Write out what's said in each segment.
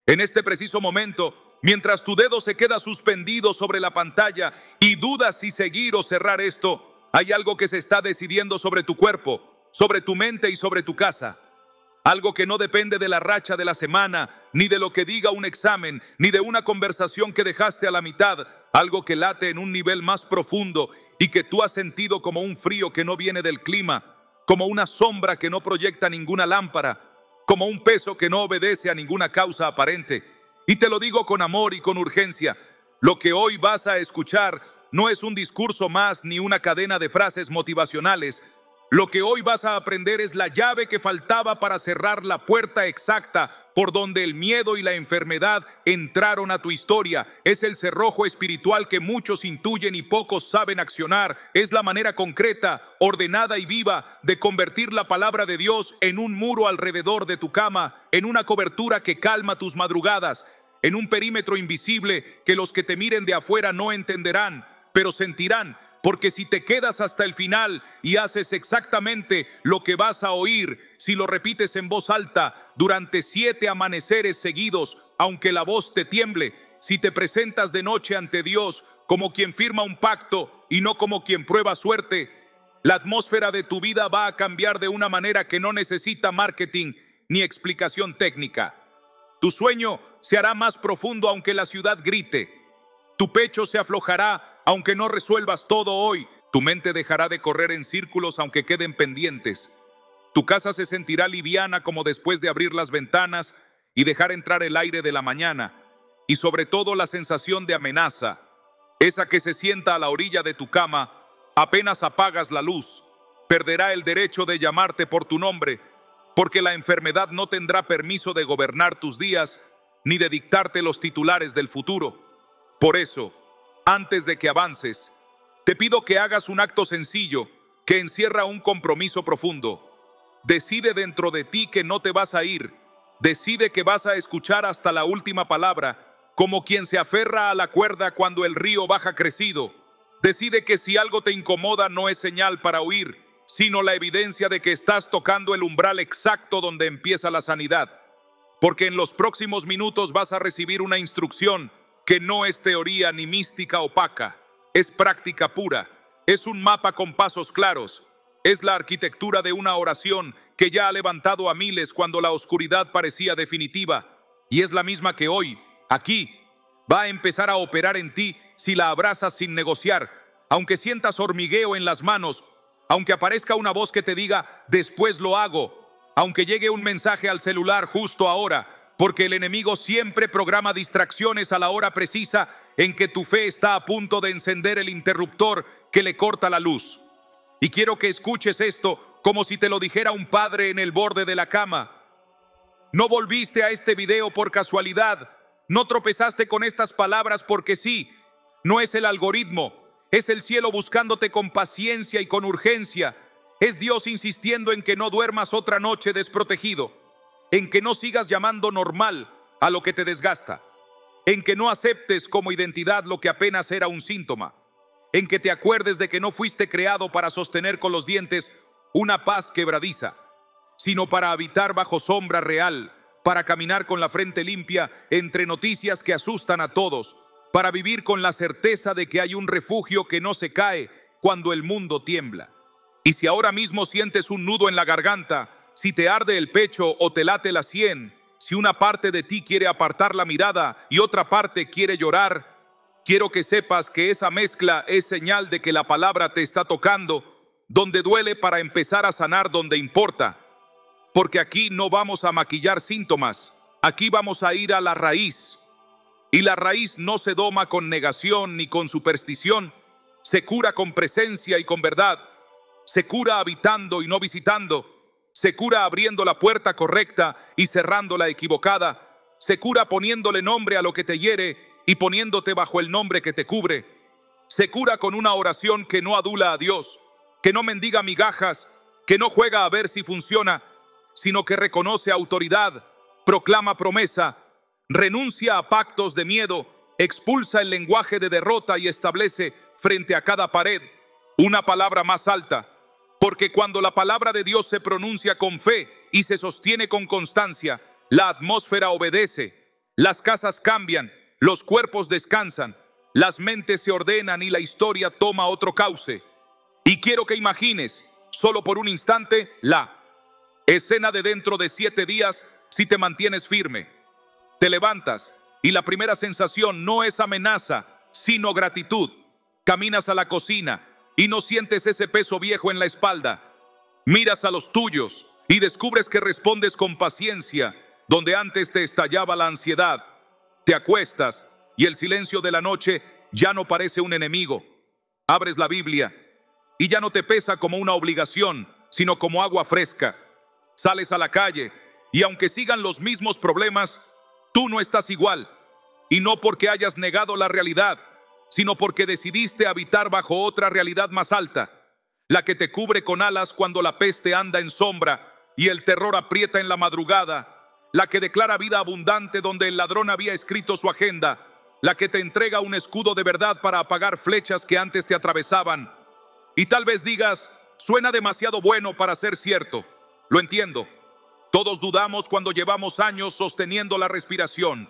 En este preciso momento, mientras tu dedo se queda suspendido sobre la pantalla y dudas si seguir o cerrar esto, hay algo que se está decidiendo sobre tu cuerpo, sobre tu mente y sobre tu casa. Algo que no depende de la racha de la semana, ni de lo que diga un examen, ni de una conversación que dejaste a la mitad. Algo que late en un nivel más profundo y que tú has sentido como un frío que no viene del clima, como una sombra que no proyecta ninguna lámpara, como un peso que no obedece a ninguna causa aparente. Y te lo digo con amor y con urgencia. Lo que hoy vas a escuchar no es un discurso más ni una cadena de frases motivacionales. Lo que hoy vas a aprender es la llave que faltaba para cerrar la puerta exacta por donde el miedo y la enfermedad entraron a tu historia. Es el cerrojo espiritual que muchos intuyen y pocos saben accionar. Es la manera concreta, ordenada y viva de convertir la palabra de Dios en un muro alrededor de tu cama, en una cobertura que calma tus madrugadas, en un perímetro invisible que los que te miren de afuera no entenderán, pero sentirán. Porque si te quedas hasta el final y haces exactamente lo que vas a oír, si lo repites en voz alta durante 7 amaneceres seguidos, aunque la voz te tiemble, si te presentas de noche ante Dios como quien firma un pacto y no como quien prueba suerte, la atmósfera de tu vida va a cambiar de una manera que no necesita marketing ni explicación técnica. Tu sueño se hará más profundo aunque la ciudad grite. Tu pecho se aflojará aunque no resuelvas todo hoy. Tu mente dejará de correr en círculos aunque queden pendientes. Tu casa se sentirá liviana como después de abrir las ventanas y dejar entrar el aire de la mañana. Y sobre todo la sensación de amenaza, esa que se sienta a la orilla de tu cama apenas apagas la luz, perderá el derecho de llamarte por tu nombre, porque la enfermedad no tendrá permiso de gobernar tus días ni de dictarte los titulares del futuro. Por eso, antes de que avances, te pido que hagas un acto sencillo que encierra un compromiso profundo. Decide dentro de ti que no te vas a ir. Decide que vas a escuchar hasta la última palabra, como quien se aferra a la cuerda cuando el río baja crecido. Decide que si algo te incomoda no es señal para huir, sino la evidencia de que estás tocando el umbral exacto donde empieza la sanidad. Porque en los próximos minutos vas a recibir una instrucción que no es teoría ni mística opaca, es práctica pura, es un mapa con pasos claros, es la arquitectura de una oración que ya ha levantado a miles cuando la oscuridad parecía definitiva, y es la misma que hoy, aquí, va a empezar a operar en ti si la abrazas sin negociar, aunque sientas hormigueo en las manos, aunque aparezca una voz que te diga, después lo hago, aunque llegue un mensaje al celular justo ahora, porque el enemigo siempre programa distracciones a la hora precisa en que tu fe está a punto de encender el interruptor que le corta la luz. Y quiero que escuches esto como si te lo dijera un padre en el borde de la cama. No volviste a este video por casualidad, no tropezaste con estas palabras porque sí, no es el algoritmo, es el cielo buscándote con paciencia y con urgencia, es Dios insistiendo en que no duermas otra noche desprotegido, en que no sigas llamando normal a lo que te desgasta, en que no aceptes como identidad lo que apenas era un síntoma, en que te acuerdes de que no fuiste creado para sostener con los dientes una paz quebradiza, sino para habitar bajo sombra real, para caminar con la frente limpia entre noticias que asustan a todos, para vivir con la certeza de que hay un refugio que no se cae cuando el mundo tiembla. Y si ahora mismo sientes un nudo en la garganta, si te arde el pecho o te late la sien, si una parte de ti quiere apartar la mirada y otra parte quiere llorar, quiero que sepas que esa mezcla es señal de que la palabra te está tocando, donde duele para empezar a sanar donde importa. Porque aquí no vamos a maquillar síntomas, aquí vamos a ir a la raíz. Y la raíz no se doma con negación ni con superstición, se cura con presencia y con verdad, se cura habitando y no visitando, se cura abriendo la puerta correcta y cerrando la equivocada. Se cura poniéndole nombre a lo que te hiere y poniéndote bajo el nombre que te cubre. Se cura con una oración que no adula a Dios, que no mendiga migajas, que no juega a ver si funciona, sino que reconoce autoridad, proclama promesa, renuncia a pactos de miedo, expulsa el lenguaje de derrota y establece frente a cada pared una palabra más alta. Porque cuando la palabra de Dios se pronuncia con fe y se sostiene con constancia, la atmósfera obedece. Las casas cambian, los cuerpos descansan, las mentes se ordenan y la historia toma otro cauce. Y quiero que imagines, solo por un instante, la escena de dentro de 7 días si te mantienes firme. Te levantas y la primera sensación no es amenaza, sino gratitud. Caminas a la cocina y no sientes ese peso viejo en la espalda. Miras a los tuyos y descubres que respondes con paciencia donde antes te estallaba la ansiedad. Te acuestas y el silencio de la noche ya no parece un enemigo. Abres la Biblia y ya no te pesa como una obligación, sino como agua fresca. Sales a la calle y aunque sigan los mismos problemas, tú no estás igual. Y no porque hayas negado la realidad, sino porque decidiste habitar bajo otra realidad más alta, la que te cubre con alas cuando la peste anda en sombra y el terror aprieta en la madrugada, la que declara vida abundante donde el ladrón había escrito su agenda, la que te entrega un escudo de verdad para apagar flechas que antes te atravesaban. Y tal vez digas, suena demasiado bueno para ser cierto. Lo entiendo. Todos dudamos cuando llevamos años sosteniendo la respiración.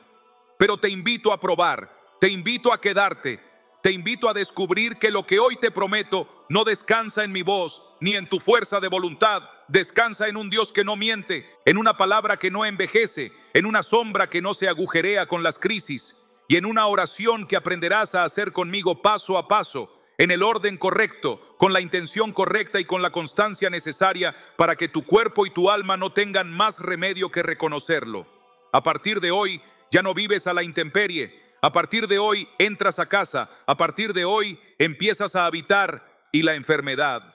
Pero te invito a probar, te invito a quedarte, te invito a descubrir que lo que hoy te prometo no descansa en mi voz ni en tu fuerza de voluntad. Descansa en un Dios que no miente, en una palabra que no envejece, en una sombra que no se agujerea con las crisis y en una oración que aprenderás a hacer conmigo paso a paso, en el orden correcto, con la intención correcta y con la constancia necesaria para que tu cuerpo y tu alma no tengan más remedio que reconocerlo. A partir de hoy, ya no vives a la intemperie. A partir de hoy entras a casa. A partir de hoy empiezas a habitar y la enfermedad,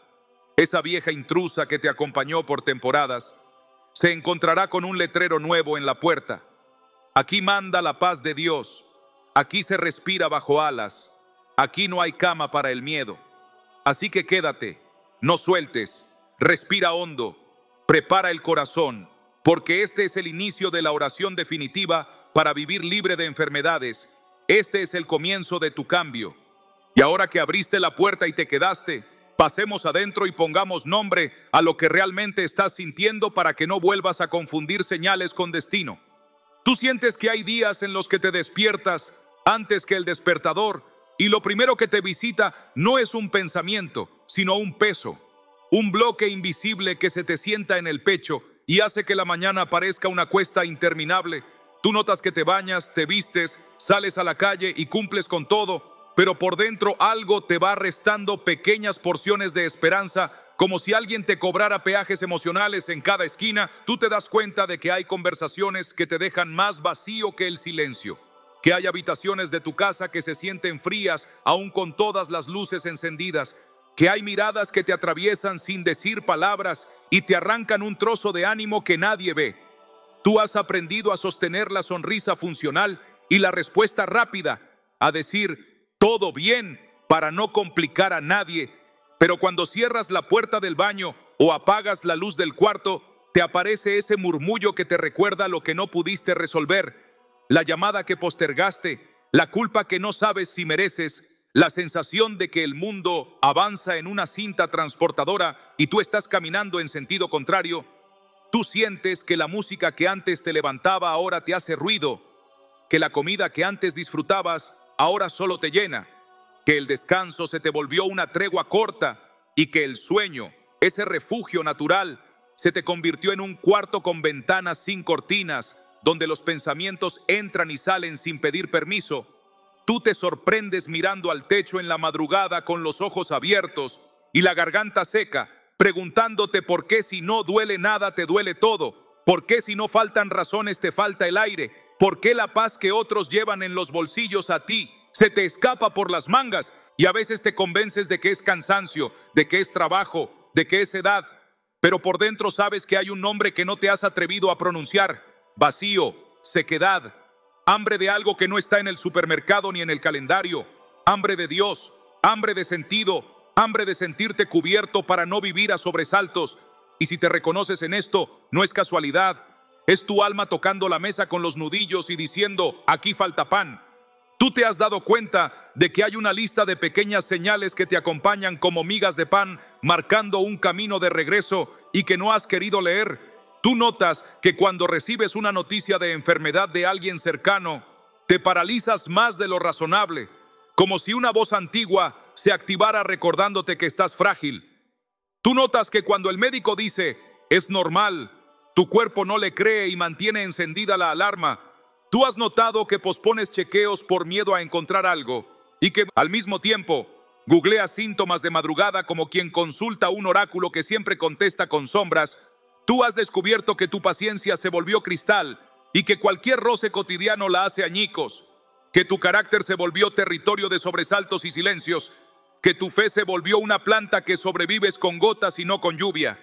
esa vieja intrusa que te acompañó por temporadas, se encontrará con un letrero nuevo en la puerta. Aquí manda la paz de Dios. Aquí se respira bajo alas. Aquí no hay cama para el miedo. Así que quédate, no sueltes, respira hondo, prepara el corazón, porque este es el inicio de la oración definitiva para vivir libre de enfermedades. Este es el comienzo de tu cambio. Y ahora que abriste la puerta y te quedaste, pasemos adentro y pongamos nombre a lo que realmente estás sintiendo para que no vuelvas a confundir señales con destino. Tú sientes que hay días en los que te despiertas antes que el despertador y lo primero que te visita no es un pensamiento, sino un peso, un bloque invisible que se te sienta en el pecho y hace que la mañana parezca una cuesta interminable. Tú notas que te bañas, te vistes, sales a la calle y cumples con todo, pero por dentro algo te va restando pequeñas porciones de esperanza, como si alguien te cobrara peajes emocionales en cada esquina. Tú te das cuenta de que hay conversaciones que te dejan más vacío que el silencio, que hay habitaciones de tu casa que se sienten frías aún con todas las luces encendidas, que hay miradas que te atraviesan sin decir palabras y te arrancan un trozo de ánimo que nadie ve. Tú has aprendido a sostener la sonrisa funcional y la respuesta rápida, a decir todo bien para no complicar a nadie. Pero cuando cierras la puerta del baño o apagas la luz del cuarto, te aparece ese murmullo que te recuerda lo que no pudiste resolver, la llamada que postergaste, la culpa que no sabes si mereces, la sensación de que el mundo avanza en una cinta transportadora y tú estás caminando en sentido contrario. Tú sientes que la música que antes te levantaba ahora te hace ruido, que la comida que antes disfrutabas ahora solo te llena, que el descanso se te volvió una tregua corta y que el sueño, ese refugio natural, se te convirtió en un cuarto con ventanas sin cortinas, donde los pensamientos entran y salen sin pedir permiso. Tú te sorprendes mirando al techo en la madrugada con los ojos abiertos y la garganta seca, preguntándote por qué si no duele nada te duele todo, por qué si no faltan razones te falta el aire, por qué la paz que otros llevan en los bolsillos a ti se te escapa por las mangas y a veces te convences de que es cansancio, de que es trabajo, de que es edad, pero por dentro sabes que hay un nombre que no te has atrevido a pronunciar: vacío, sequedad, hambre de algo que no está en el supermercado ni en el calendario, hambre de Dios, hambre de sentido, hambre de sentirte cubierto para no vivir a sobresaltos. Y si te reconoces en esto, no es casualidad, es tu alma tocando la mesa con los nudillos y diciendo: aquí falta pan. Tú te has dado cuenta de que hay una lista de pequeñas señales que te acompañan como migas de pan, marcando un camino de regreso y que no has querido leer. Tú notas que cuando recibes una noticia de enfermedad de alguien cercano, te paralizas más de lo razonable, como si una voz antigua se activara recordándote que estás frágil. Tú notas que cuando el médico dice, es normal, tu cuerpo no le cree y mantiene encendida la alarma. Tú has notado que pospones chequeos por miedo a encontrar algo y que al mismo tiempo googleas síntomas de madrugada como quien consulta un oráculo que siempre contesta con sombras. Tú has descubierto que tu paciencia se volvió cristal y que cualquier roce cotidiano la hace añicos, que tu carácter se volvió territorio de sobresaltos y silencios, que tu fe se volvió una planta que sobrevives con gotas y no con lluvia.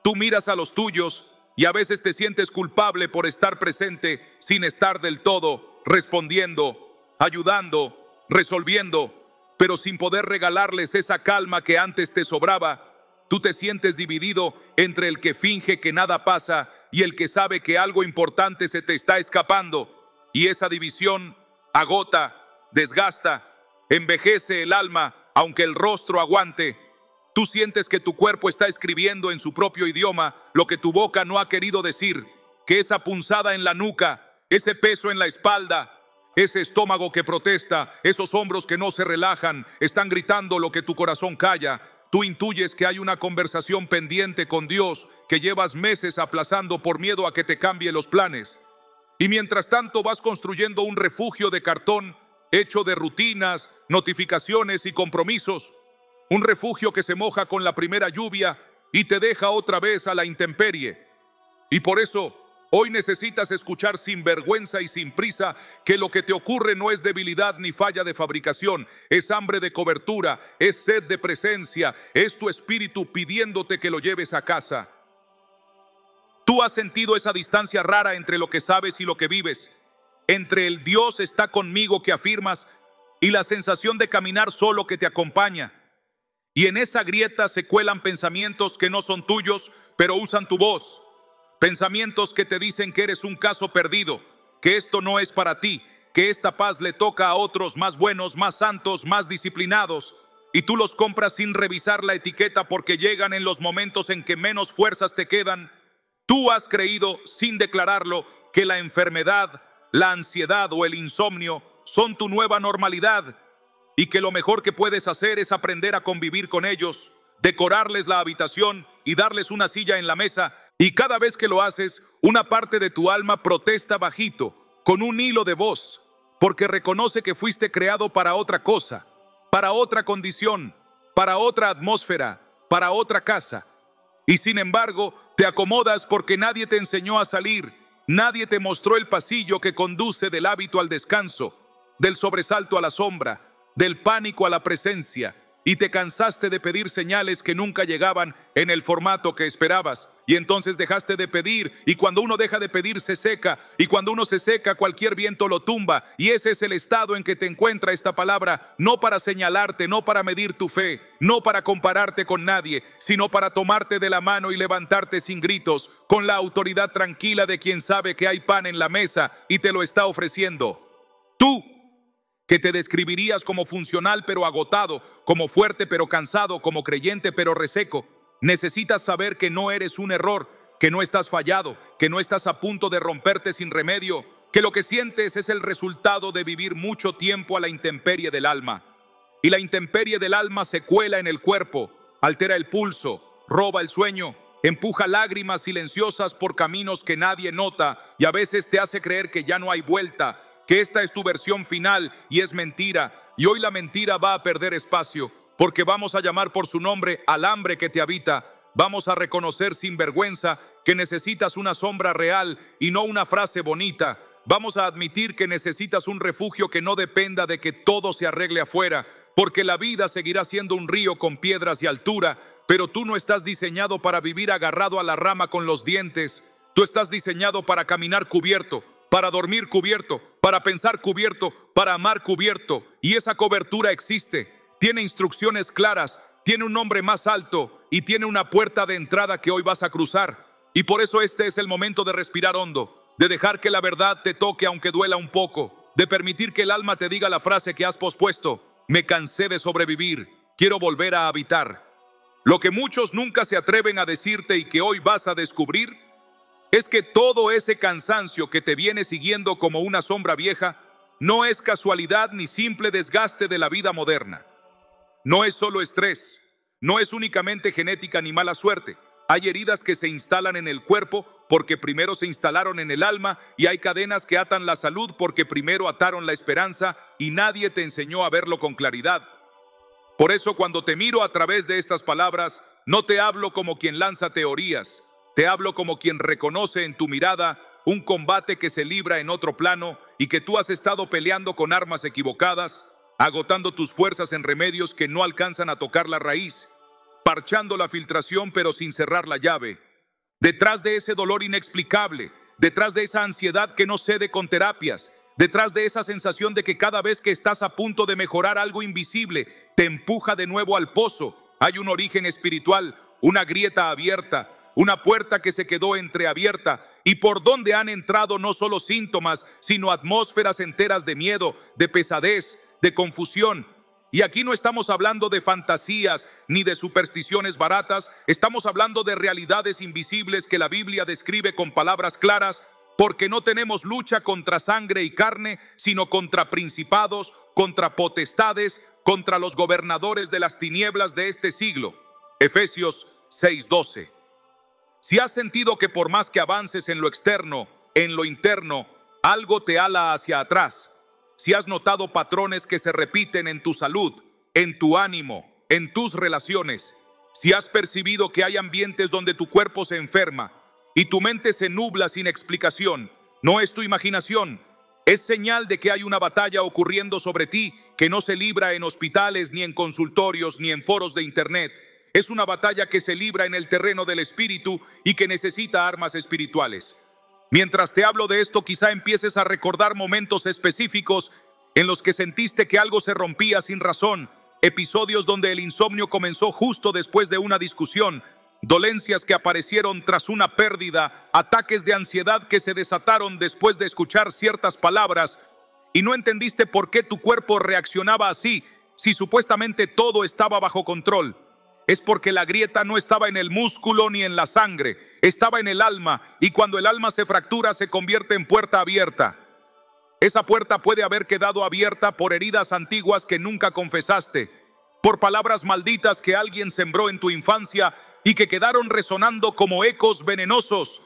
Tú miras a los tuyos y a veces te sientes culpable por estar presente sin estar del todo, respondiendo, ayudando, resolviendo, pero sin poder regalarles esa calma que antes te sobraba. Tú te sientes dividido entre el que finge que nada pasa y el que sabe que algo importante se te está escapando. Y esa división agota, desgasta, envejece el alma, aunque el rostro aguante. Tú sientes que tu cuerpo está escribiendo en su propio idioma lo que tu boca no ha querido decir, que esa punzada en la nuca, ese peso en la espalda, ese estómago que protesta, esos hombros que no se relajan, están gritando lo que tu corazón calla. Tú intuyes que hay una conversación pendiente con Dios que llevas meses aplazando por miedo a que te cambie los planes. Y mientras tanto vas construyendo un refugio de cartón hecho de rutinas, notificaciones y compromisos. Un refugio que se moja con la primera lluvia y te deja otra vez a la intemperie. Y por eso hoy necesitas escuchar sin vergüenza y sin prisa que lo que te ocurre no es debilidad ni falla de fabricación, es hambre de cobertura, es sed de presencia, es tu espíritu pidiéndote que lo lleves a casa. Tú has sentido esa distancia rara entre lo que sabes y lo que vives, entre el Dios está conmigo que afirmas y la sensación de caminar solo que te acompaña. Y en esa grieta se cuelan pensamientos que no son tuyos, pero usan tu voz. Pensamientos que te dicen que eres un caso perdido, que esto no es para ti, que esta paz le toca a otros más buenos, más santos, más disciplinados. Y tú los compras sin revisar la etiqueta porque llegan en los momentos en que menos fuerzas te quedan. Tú has creído, sin declararlo, que la enfermedad, la ansiedad o el insomnio son tu nueva normalidad y que lo mejor que puedes hacer es aprender a convivir con ellos, decorarles la habitación y darles una silla en la mesa. Y cada vez que lo haces, una parte de tu alma protesta bajito, con un hilo de voz, porque reconoce que fuiste creado para otra cosa, para otra condición, para otra atmósfera, para otra casa. Y sin embargo, te acomodas porque nadie te enseñó a salir, nadie te mostró el pasillo que conduce del hábito al descanso, del sobresalto a la sombra, del pánico a la presencia, y te cansaste de pedir señales que nunca llegaban en el formato que esperabas. Y entonces dejaste de pedir, y cuando uno deja de pedir se seca, y cuando uno se seca cualquier viento lo tumba, y ese es el estado en que te encuentra esta palabra, no para señalarte, no para medir tu fe, no para compararte con nadie, sino para tomarte de la mano y levantarte sin gritos, con la autoridad tranquila de quien sabe que hay pan en la mesa y te lo está ofreciendo. Tú, que te describirías como funcional pero agotado, como fuerte pero cansado, como creyente pero reseco, necesitas saber que no eres un error, que no estás fallado, que no estás a punto de romperte sin remedio, que lo que sientes es el resultado de vivir mucho tiempo a la intemperie del alma. Y la intemperie del alma se cuela en el cuerpo, altera el pulso, roba el sueño, empuja lágrimas silenciosas por caminos que nadie nota y a veces te hace creer que ya no hay vuelta, que esta es tu versión final y es mentira. Y hoy la mentira va a perder espacio, porque vamos a llamar por su nombre al hambre que te habita. Vamos a reconocer sin vergüenza que necesitas una sombra real y no una frase bonita. Vamos a admitir que necesitas un refugio que no dependa de que todo se arregle afuera, porque la vida seguirá siendo un río con piedras y altura, pero tú no estás diseñado para vivir agarrado a la rama con los dientes. Tú estás diseñado para caminar cubierto, para dormir cubierto, para pensar cubierto, para amar cubierto. Y esa cobertura existe, tiene instrucciones claras, tiene un nombre más alto y tiene una puerta de entrada que hoy vas a cruzar. Y por eso este es el momento de respirar hondo, de dejar que la verdad te toque aunque duela un poco, de permitir que el alma te diga la frase que has pospuesto: me cansé de sobrevivir, quiero volver a habitar. Lo que muchos nunca se atreven a decirte y que hoy vas a descubrir es que todo ese cansancio que te viene siguiendo como una sombra vieja no es casualidad ni simple desgaste de la vida moderna. No es solo estrés, no es únicamente genética ni mala suerte. Hay heridas que se instalan en el cuerpo porque primero se instalaron en el alma, y hay cadenas que atan la salud porque primero ataron la esperanza y nadie te enseñó a verlo con claridad. Por eso cuando te miro a través de estas palabras, no te hablo como quien lanza teorías, te hablo como quien reconoce en tu mirada un combate que se libra en otro plano y que tú has estado peleando con armas equivocadas, agotando tus fuerzas en remedios que no alcanzan a tocar la raíz, parchando la filtración pero sin cerrar la llave. Detrás de ese dolor inexplicable, detrás de esa ansiedad que no cede con terapias, detrás de esa sensación de que cada vez que estás a punto de mejorar algo invisible, te empuja de nuevo al pozo, hay un origen espiritual, una grieta abierta, una puerta que se quedó entreabierta y por donde han entrado no solo síntomas, sino atmósferas enteras de miedo, de pesadez, de confusión. Y aquí no estamos hablando de fantasías ni de supersticiones baratas, estamos hablando de realidades invisibles que la Biblia describe con palabras claras, porque no tenemos lucha contra sangre y carne, sino contra principados, contra potestades, contra los gobernadores de las tinieblas de este siglo. Efesios 6:12. Si has sentido que por más que avances en lo externo, en lo interno, algo te ala hacia atrás, si has notado patrones que se repiten en tu salud, en tu ánimo, en tus relaciones, si has percibido que hay ambientes donde tu cuerpo se enferma y tu mente se nubla sin explicación, no es tu imaginación, es señal de que hay una batalla ocurriendo sobre ti que no se libra en hospitales, ni en consultorios, ni en foros de internet. Es una batalla que se libra en el terreno del espíritu y que necesita armas espirituales. Mientras te hablo de esto, quizá empieces a recordar momentos específicos en los que sentiste que algo se rompía sin razón, episodios donde el insomnio comenzó justo después de una discusión, dolencias que aparecieron tras una pérdida, ataques de ansiedad que se desataron después de escuchar ciertas palabras y no entendiste por qué tu cuerpo reaccionaba así si supuestamente todo estaba bajo control. Es porque la grieta no estaba en el músculo ni en la sangre, estaba en el alma, y cuando el alma se fractura se convierte en puerta abierta. Esa puerta puede haber quedado abierta por heridas antiguas que nunca confesaste, por palabras malditas que alguien sembró en tu infancia y que quedaron resonando como ecos venenosos,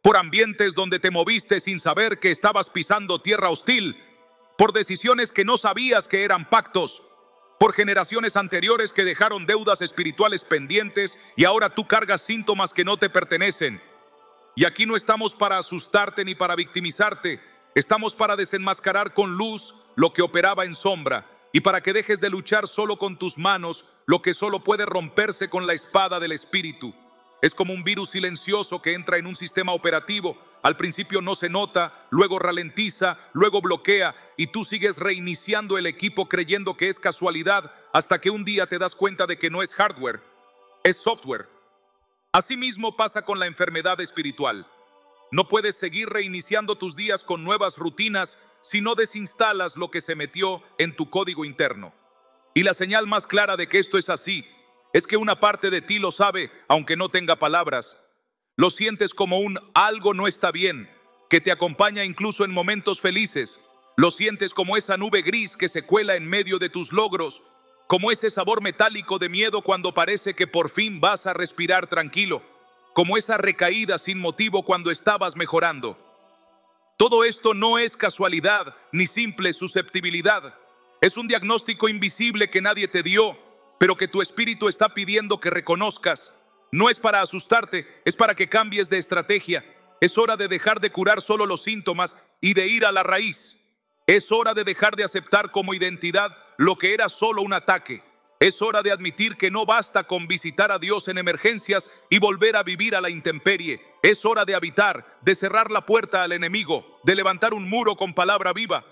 por ambientes donde te moviste sin saber que estabas pisando tierra hostil, por decisiones que no sabías que eran pactos, por generaciones anteriores que dejaron deudas espirituales pendientes y ahora tú cargas síntomas que no te pertenecen. Y aquí no estamos para asustarte ni para victimizarte, estamos para desenmascarar con luz lo que operaba en sombra y para que dejes de luchar solo con tus manos lo que solo puede romperse con la espada del espíritu. Es como un virus silencioso que entra en un sistema operativo. Al principio no se nota, luego ralentiza, luego bloquea y tú sigues reiniciando el equipo creyendo que es casualidad hasta que un día te das cuenta de que no es hardware, es software. Asimismo pasa con la enfermedad espiritual. No puedes seguir reiniciando tus días con nuevas rutinas si no desinstalas lo que se metió en tu código interno. Y la señal más clara de que esto es así es que una parte de ti lo sabe, aunque no tenga palabras. Lo sientes como un algo no está bien, que te acompaña incluso en momentos felices. Lo sientes como esa nube gris que se cuela en medio de tus logros, como ese sabor metálico de miedo cuando parece que por fin vas a respirar tranquilo, como esa recaída sin motivo cuando estabas mejorando. Todo esto no es casualidad ni simple susceptibilidad. Es un diagnóstico invisible que nadie te dio, pero que tu espíritu está pidiendo que reconozcas. No es para asustarte, es para que cambies de estrategia. Es hora de dejar de curar solo los síntomas y de ir a la raíz. Es hora de dejar de aceptar como identidad lo que era solo un ataque. Es hora de admitir que no basta con visitar a Dios en emergencias y volver a vivir a la intemperie. Es hora de habitar, de cerrar la puerta al enemigo, de levantar un muro con palabra viva.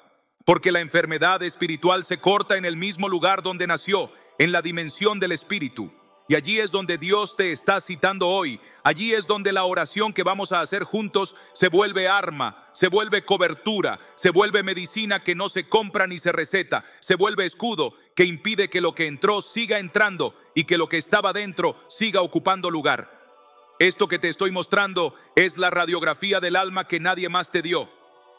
Porque la enfermedad espiritual se corta en el mismo lugar donde nació, en la dimensión del espíritu. Y allí es donde Dios te está citando hoy. Allí es donde la oración que vamos a hacer juntos se vuelve arma, se vuelve cobertura, se vuelve medicina que no se compra ni se receta, se vuelve escudo que impide que lo que entró siga entrando y que lo que estaba dentro siga ocupando lugar. Esto que te estoy mostrando es la radiografía del alma que nadie más te dio.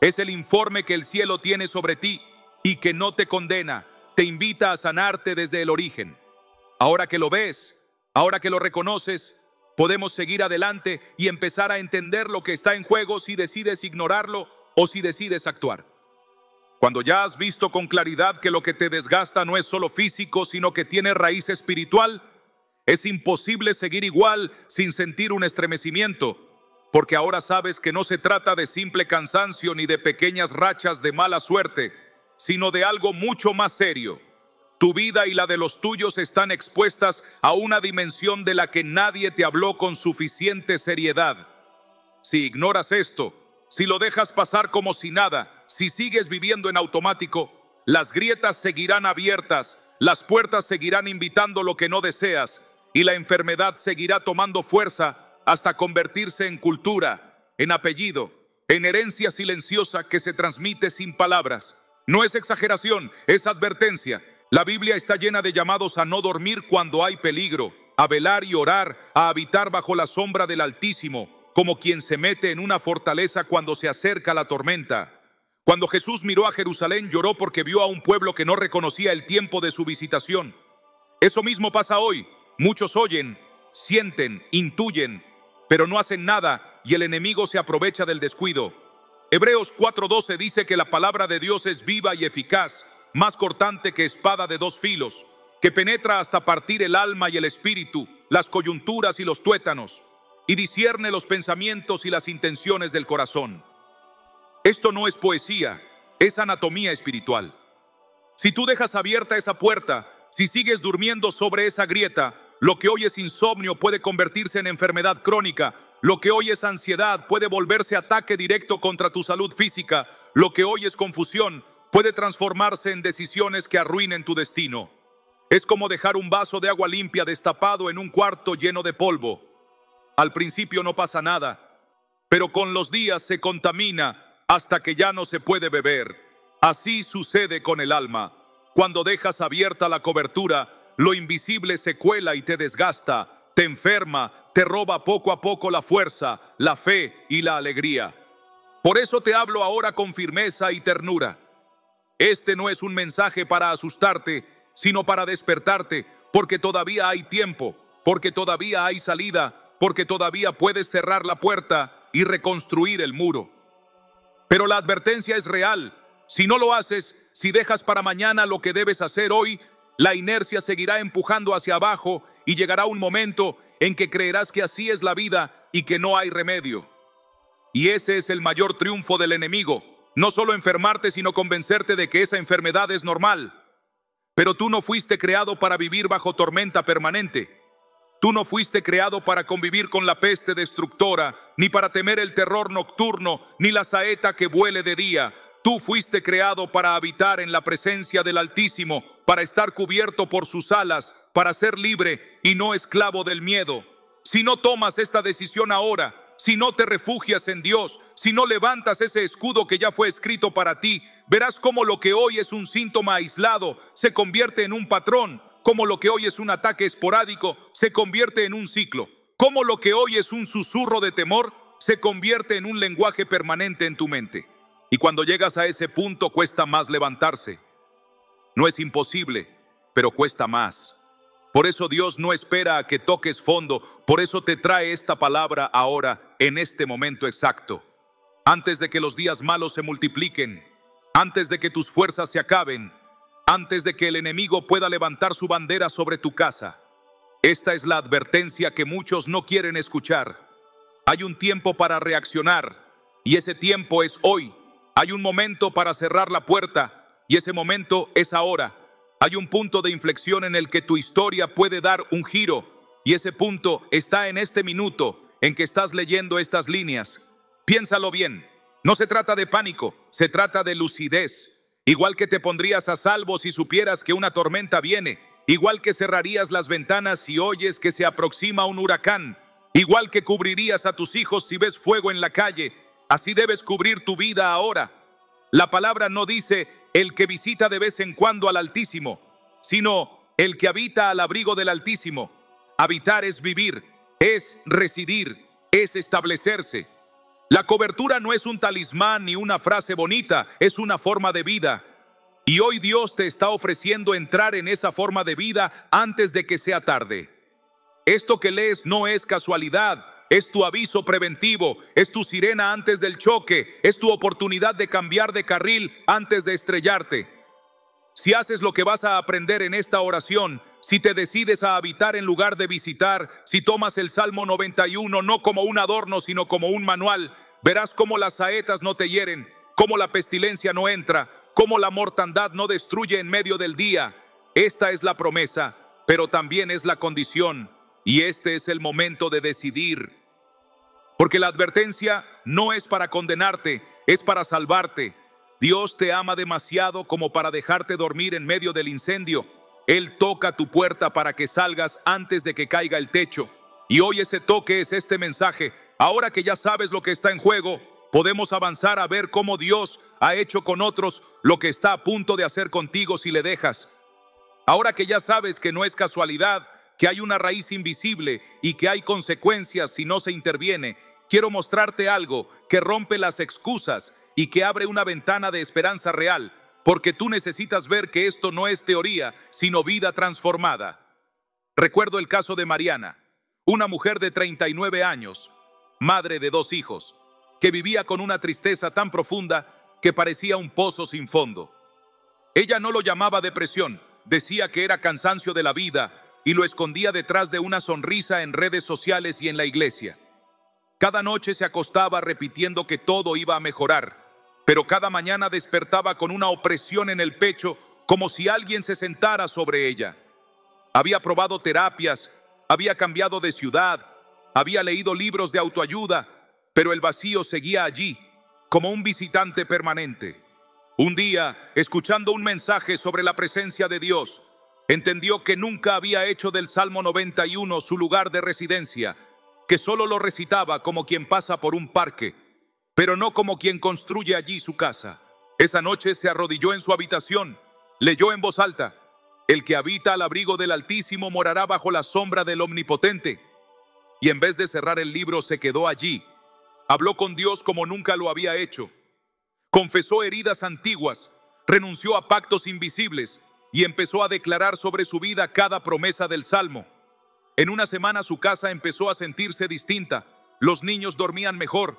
Es el informe que el cielo tiene sobre ti y que no te condena, te invita a sanarte desde el origen. Ahora que lo ves, ahora que lo reconoces, podemos seguir adelante y empezar a entender lo que está en juego si decides ignorarlo o si decides actuar. Cuando ya has visto con claridad que lo que te desgasta no es solo físico, sino que tiene raíz espiritual, es imposible seguir igual sin sentir un estremecimiento, porque ahora sabes que no se trata de simple cansancio ni de pequeñas rachas de mala suerte, sino de algo mucho más serio. Tu vida y la de los tuyos están expuestas a una dimensión de la que nadie te habló con suficiente seriedad. Si ignoras esto, si lo dejas pasar como si nada, si sigues viviendo en automático, las grietas seguirán abiertas, las puertas seguirán invitando lo que no deseas y la enfermedad seguirá tomando fuerza hasta convertirse en cultura, en apellido, en herencia silenciosa que se transmite sin palabras. No es exageración, es advertencia. La Biblia está llena de llamados a no dormir cuando hay peligro, a velar y orar, a habitar bajo la sombra del Altísimo, como quien se mete en una fortaleza cuando se acerca la tormenta. Cuando Jesús miró a Jerusalén, lloró porque vio a un pueblo que no reconocía el tiempo de su visitación. Eso mismo pasa hoy. Muchos oyen, sienten, intuyen, pero no hacen nada y el enemigo se aprovecha del descuido. Hebreos 4:12 dice que la palabra de Dios es viva y eficaz, más cortante que espada de dos filos, que penetra hasta partir el alma y el espíritu, las coyunturas y los tuétanos, y discierne los pensamientos y las intenciones del corazón. Esto no es poesía, es anatomía espiritual. Si tú dejas abierta esa puerta, si sigues durmiendo sobre esa grieta, lo que hoy es insomnio puede convertirse en enfermedad crónica. Lo que hoy es ansiedad puede volverse ataque directo contra tu salud física. Lo que hoy es confusión puede transformarse en decisiones que arruinen tu destino. Es como dejar un vaso de agua limpia destapado en un cuarto lleno de polvo. Al principio no pasa nada, pero con los días se contamina hasta que ya no se puede beber. Así sucede con el alma. Cuando dejas abierta la cobertura, lo invisible se cuela y te desgasta, te enferma, te roba poco a poco la fuerza, la fe y la alegría. Por eso te hablo ahora con firmeza y ternura. Este no es un mensaje para asustarte, sino para despertarte, porque todavía hay tiempo, porque todavía hay salida, porque todavía puedes cerrar la puerta y reconstruir el muro. Pero la advertencia es real. Si no lo haces, si dejas para mañana lo que debes hacer hoy, la inercia seguirá empujando hacia abajo y llegará un momento en que creerás que así es la vida y que no hay remedio. Y ese es el mayor triunfo del enemigo. No solo enfermarte, sino convencerte de que esa enfermedad es normal. Pero tú no fuiste creado para vivir bajo tormenta permanente. Tú no fuiste creado para convivir con la peste destructora, ni para temer el terror nocturno, ni la saeta que vuele de día. Tú fuiste creado para habitar en la presencia del Altísimo, para estar cubierto por sus alas, para ser libre y no esclavo del miedo. Si no tomas esta decisión ahora, si no te refugias en Dios, si no levantas ese escudo que ya fue escrito para ti, verás cómo lo que hoy es un síntoma aislado se convierte en un patrón, cómo lo que hoy es un ataque esporádico se convierte en un ciclo, cómo lo que hoy es un susurro de temor se convierte en un lenguaje permanente en tu mente. Y cuando llegas a ese punto cuesta más levantarse. No es imposible, pero cuesta más. Por eso Dios no espera a que toques fondo, por eso te trae esta palabra ahora, en este momento exacto. Antes de que los días malos se multipliquen, antes de que tus fuerzas se acaben, antes de que el enemigo pueda levantar su bandera sobre tu casa. Esta es la advertencia que muchos no quieren escuchar. Hay un tiempo para reaccionar, y ese tiempo es hoy. Hay un momento para cerrar la puerta, y ese momento es ahora. Hay un punto de inflexión en el que tu historia puede dar un giro, y ese punto está en este minuto en que estás leyendo estas líneas. Piénsalo bien. No se trata de pánico, se trata de lucidez. Igual que te pondrías a salvo si supieras que una tormenta viene, igual que cerrarías las ventanas si oyes que se aproxima un huracán, igual que cubrirías a tus hijos si ves fuego en la calle, así debes cubrir tu vida ahora. La palabra no dice el que visita de vez en cuando al Altísimo, sino el que habita al abrigo del Altísimo. Habitar es vivir, es residir, es establecerse. La cobertura no es un talismán ni una frase bonita, es una forma de vida. Y hoy Dios te está ofreciendo entrar en esa forma de vida antes de que sea tarde. Esto que lees no es casualidad, es tu aviso preventivo, es tu sirena antes del choque, es tu oportunidad de cambiar de carril antes de estrellarte. Si haces lo que vas a aprender en esta oración, si te decides a habitar en lugar de visitar, si tomas el Salmo 91 no como un adorno, sino como un manual, verás cómo las saetas no te hieren, cómo la pestilencia no entra, cómo la mortandad no destruye en medio del día. Esta es la promesa, pero también es la condición, y este es el momento de decidir. Porque la advertencia no es para condenarte, es para salvarte. Dios te ama demasiado como para dejarte dormir en medio del incendio. Él toca tu puerta para que salgas antes de que caiga el techo. Y hoy ese toque es este mensaje. Ahora que ya sabes lo que está en juego, podemos avanzar a ver cómo Dios ha hecho con otros lo que está a punto de hacer contigo si le dejas. Ahora que ya sabes que no es casualidad, que hay una raíz invisible y que hay consecuencias si no se interviene, quiero mostrarte algo que rompe las excusas y que abre una ventana de esperanza real, porque tú necesitas ver que esto no es teoría, sino vida transformada. Recuerdo el caso de Mariana, una mujer de 39 años, madre de 2 hijos, que vivía con una tristeza tan profunda que parecía un pozo sin fondo. Ella no lo llamaba depresión, decía que era cansancio de la vida y lo escondía detrás de una sonrisa en redes sociales y en la iglesia. Cada noche se acostaba repitiendo que todo iba a mejorar, pero cada mañana despertaba con una opresión en el pecho, como si alguien se sentara sobre ella. Había probado terapias, había cambiado de ciudad, había leído libros de autoayuda, pero el vacío seguía allí, como un visitante permanente. Un día, escuchando un mensaje sobre la presencia de Dios, entendió que nunca había hecho del Salmo 91 su lugar de residencia, que solo lo recitaba como quien pasa por un parque, pero no como quien construye allí su casa. Esa noche se arrodilló en su habitación, leyó en voz alta: el que habita al abrigo del Altísimo morará bajo la sombra del Omnipotente. Y en vez de cerrar el libro se quedó allí, habló con Dios como nunca lo había hecho, confesó heridas antiguas, renunció a pactos invisibles y empezó a declarar sobre su vida cada promesa del Salmo. En una semana su casa empezó a sentirse distinta, los niños dormían mejor,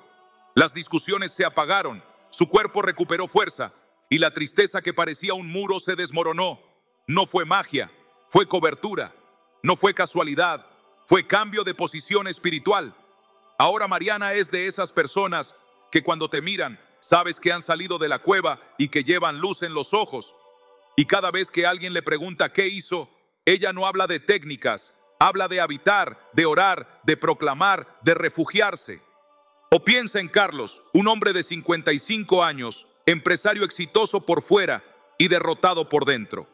las discusiones se apagaron, su cuerpo recuperó fuerza y la tristeza que parecía un muro se desmoronó. No fue magia, fue cobertura, no fue casualidad, fue cambio de posición espiritual. Ahora Mariana es de esas personas que cuando te miran, sabes que han salido de la cueva y que llevan luz en los ojos. Y cada vez que alguien le pregunta qué hizo, ella no habla de técnicas, habla de habitar, de orar, de proclamar, de refugiarse. O piensa en Carlos, un hombre de 55 años, empresario exitoso por fuera y derrotado por dentro.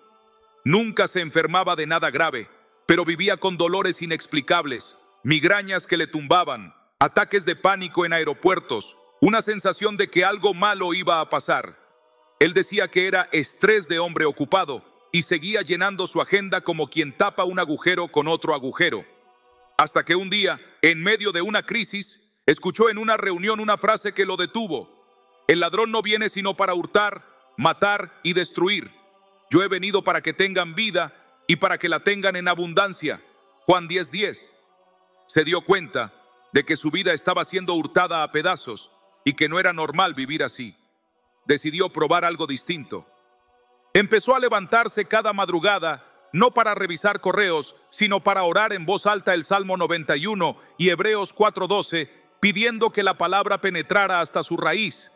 Nunca se enfermaba de nada grave, pero vivía con dolores inexplicables, migrañas que le tumbaban, ataques de pánico en aeropuertos, una sensación de que algo malo iba a pasar. Él decía que era estrés de hombre ocupado y seguía llenando su agenda como quien tapa un agujero con otro agujero. Hasta que un día, en medio de una crisis, escuchó en una reunión una frase que lo detuvo: el ladrón no viene sino para hurtar, matar y destruir. Yo he venido para que tengan vida y para que la tengan en abundancia. Juan 10:10. Se dio cuenta de que su vida estaba siendo hurtada a pedazos y que no era normal vivir así. Decidió probar algo distinto. Empezó a levantarse cada madrugada, no para revisar correos, sino para orar en voz alta el Salmo 91 y Hebreos 4:12, pidiendo que la palabra penetrara hasta su raíz.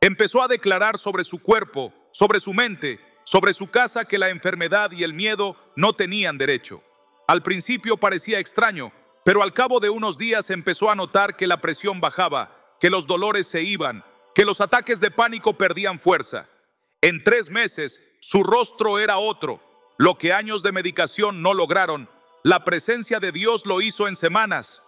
Empezó a declarar sobre su cuerpo, sobre su mente, sobre su casa, que la enfermedad y el miedo no tenían derecho. Al principio parecía extraño, pero al cabo de unos días empezó a notar que la presión bajaba, que los dolores se iban, que los ataques de pánico perdían fuerza. En 3 meses, su rostro era otro. Lo que años de medicación no lograron, la presencia de Dios lo hizo en semanas.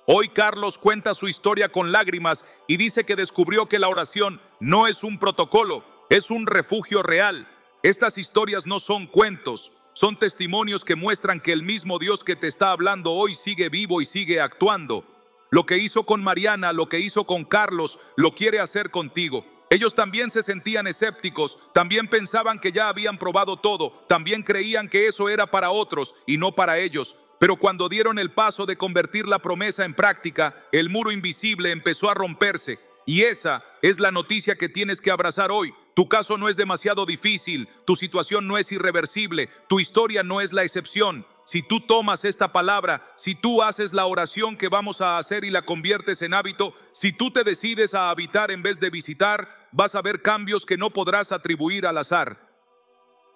Hoy Carlos cuenta su historia con lágrimas y dice que descubrió que la oración no es un protocolo, es un refugio real. Estas historias no son cuentos, Son testimonios que muestran que el mismo Dios que te está hablando hoy sigue vivo y sigue actuando. Lo que hizo con Mariana, lo que hizo con Carlos, lo quiere hacer contigo. Ellos también se sentían escépticos, también pensaban que ya habían probado todo, también creían que eso era para otros y no para ellos. Pero cuando dieron el paso de convertir la promesa en práctica, el muro invisible empezó a romperse. Y esa es la noticia que tienes que abrazar hoy. Tu caso no es demasiado difícil, tu situación no es irreversible, tu historia no es la excepción. Si tú tomas esta palabra, si tú haces la oración que vamos a hacer y la conviertes en hábito, si tú te decides a habitar en vez de visitar, vas a ver cambios que no podrás atribuir al azar.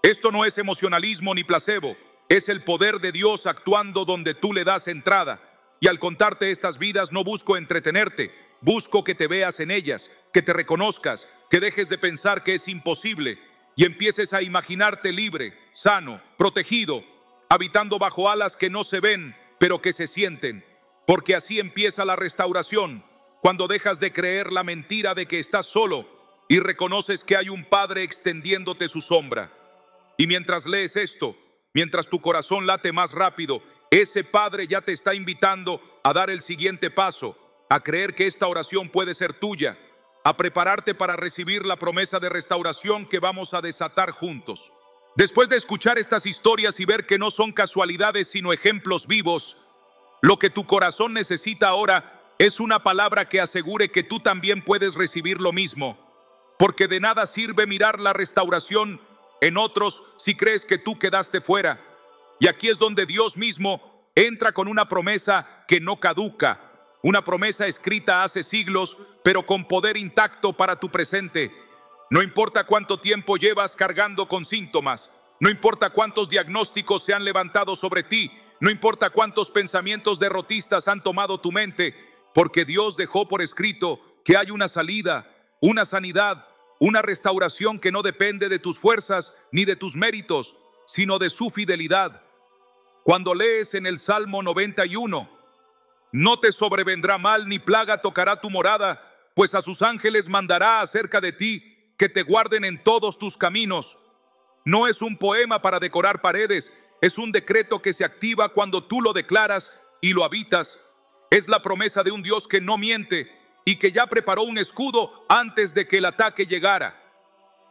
Esto no es emocionalismo ni placebo, es el poder de Dios actuando donde tú le das entrada. Y al contarte estas vidas no busco entretenerte, busco que te veas en ellas, que te reconozcas, que dejes de pensar que es imposible y empieces a imaginarte libre, sano, protegido, habitando bajo alas que no se ven, pero que se sienten. Porque así empieza la restauración, cuando dejas de creer la mentira de que estás solo y reconoces que hay un Padre extendiéndote su sombra. Y mientras lees esto, mientras tu corazón late más rápido, ese Padre ya te está invitando a dar el siguiente paso, a creer que esta oración puede ser tuya, a prepararte para recibir la promesa de restauración que vamos a desatar juntos. Después de escuchar estas historias y ver que no son casualidades sino ejemplos vivos, lo que tu corazón necesita ahora es una palabra que asegure que tú también puedes recibir lo mismo. Porque de nada sirve mirar la restauración en otros si crees que tú quedaste fuera. Y aquí es donde Dios mismo entra con una promesa que no caduca, una promesa escrita hace siglos, pero con poder intacto para tu presente. No importa cuánto tiempo llevas cargando con síntomas, no importa cuántos diagnósticos se han levantado sobre ti, no importa cuántos pensamientos derrotistas han tomado tu mente, porque Dios dejó por escrito que hay una salida, una sanidad, una restauración que no depende de tus fuerzas ni de tus méritos, sino de su fidelidad. Cuando lees en el Salmo 91, no te sobrevendrá mal ni plaga tocará tu morada, pues a sus ángeles mandará acerca de ti, que te guarden en todos tus caminos. No es un poema para decorar paredes, es un decreto que se activa cuando tú lo declaras y lo habitas. Es la promesa de un Dios que no miente y que ya preparó un escudo antes de que el ataque llegara.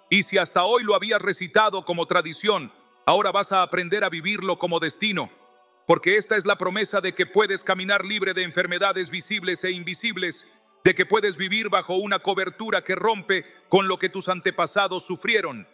Y si hasta hoy lo habías recitado como tradición, ahora vas a aprender a vivirlo como destino, porque esta es la promesa de que puedes caminar libre de enfermedades visibles e invisibles, de que puedes vivir bajo una cobertura que rompe con lo que tus antepasados sufrieron,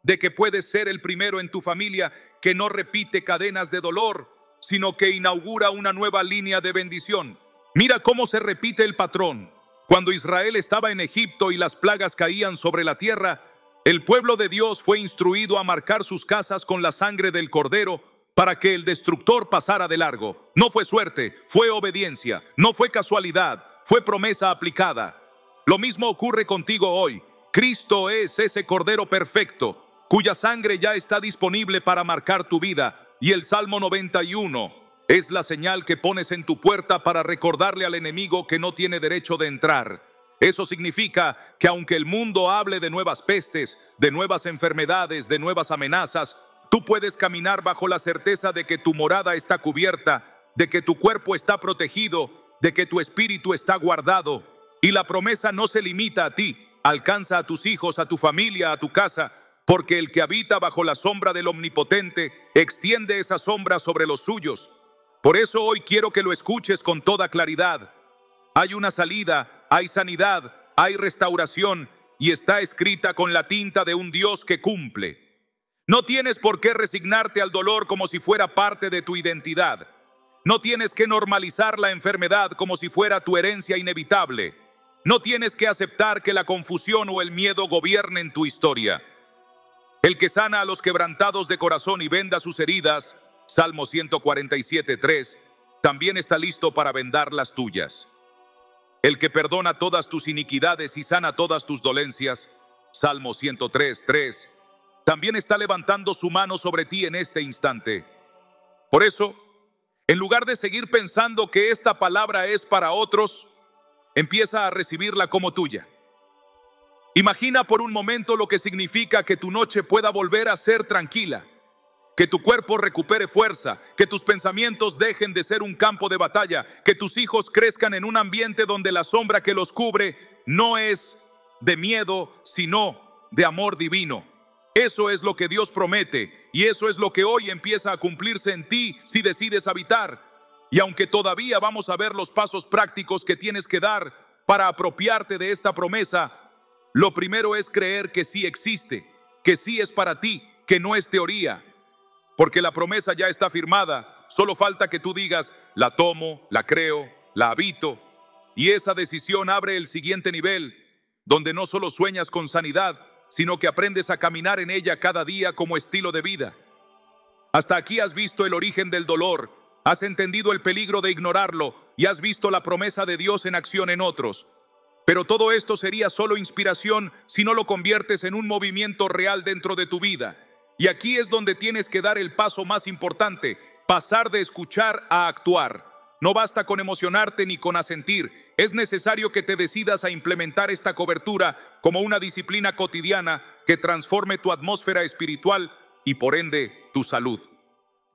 de que puedes ser el primero en tu familia que no repite cadenas de dolor, sino que inaugura una nueva línea de bendición. Mira cómo se repite el patrón. Cuando Israel estaba en Egipto y las plagas caían sobre la tierra, el pueblo de Dios fue instruido a marcar sus casas con la sangre del cordero para que el destructor pasara de largo. No fue suerte, fue obediencia, no fue casualidad, fue promesa aplicada. Lo mismo ocurre contigo hoy. Cristo es ese Cordero perfecto, cuya sangre ya está disponible para marcar tu vida. Y el Salmo 91 es la señal que pones en tu puerta para recordarle al enemigo que no tiene derecho de entrar. Eso significa que aunque el mundo hable de nuevas pestes, de nuevas enfermedades, de nuevas amenazas, tú puedes caminar bajo la certeza de que tu morada está cubierta, de que tu cuerpo está protegido, de que tu espíritu está guardado. Y la promesa no se limita a ti, alcanza a tus hijos, a tu familia, a tu casa, porque el que habita bajo la sombra del Omnipotente extiende esa sombra sobre los suyos. Por eso hoy quiero que lo escuches con toda claridad. Hay una salida, hay sanidad, hay restauración y está escrita con la tinta de un Dios que cumple. No tienes por qué resignarte al dolor como si fuera parte de tu identidad. No tienes que normalizar la enfermedad como si fuera tu herencia inevitable. No tienes que aceptar que la confusión o el miedo gobiernen tu historia. El que sana a los quebrantados de corazón y venda sus heridas, Salmo 147:3, también está listo para vendar las tuyas. El que perdona todas tus iniquidades y sana todas tus dolencias, Salmo 103:3, también está levantando su mano sobre ti en este instante. Por eso, en lugar de seguir pensando que esta palabra es para otros, empieza a recibirla como tuya. Imagina por un momento lo que significa que tu noche pueda volver a ser tranquila, que tu cuerpo recupere fuerza, que tus pensamientos dejen de ser un campo de batalla, que tus hijos crezcan en un ambiente donde la sombra que los cubre no es de miedo, sino de amor divino. Eso es lo que Dios promete y eso es lo que hoy empieza a cumplirse en ti si decides habitar. Y aunque todavía vamos a ver los pasos prácticos que tienes que dar para apropiarte de esta promesa, lo primero es creer que sí existe, que sí es para ti, que no es teoría. Porque la promesa ya está firmada, solo falta que tú digas, la tomo, la creo, la habito. Y esa decisión abre el siguiente nivel, donde no solo sueñas con sanidad, sino que aprendes a caminar en ella cada día como estilo de vida. Hasta aquí has visto el origen del dolor, has entendido el peligro de ignorarlo y has visto la promesa de Dios en acción en otros. Pero todo esto sería solo inspiración si no lo conviertes en un movimiento real dentro de tu vida. Y aquí es donde tienes que dar el paso más importante, pasar de escuchar a actuar. No basta con emocionarte ni con asentir. Es necesario que te decidas a implementar esta cobertura como una disciplina cotidiana que transforme tu atmósfera espiritual y por ende tu salud.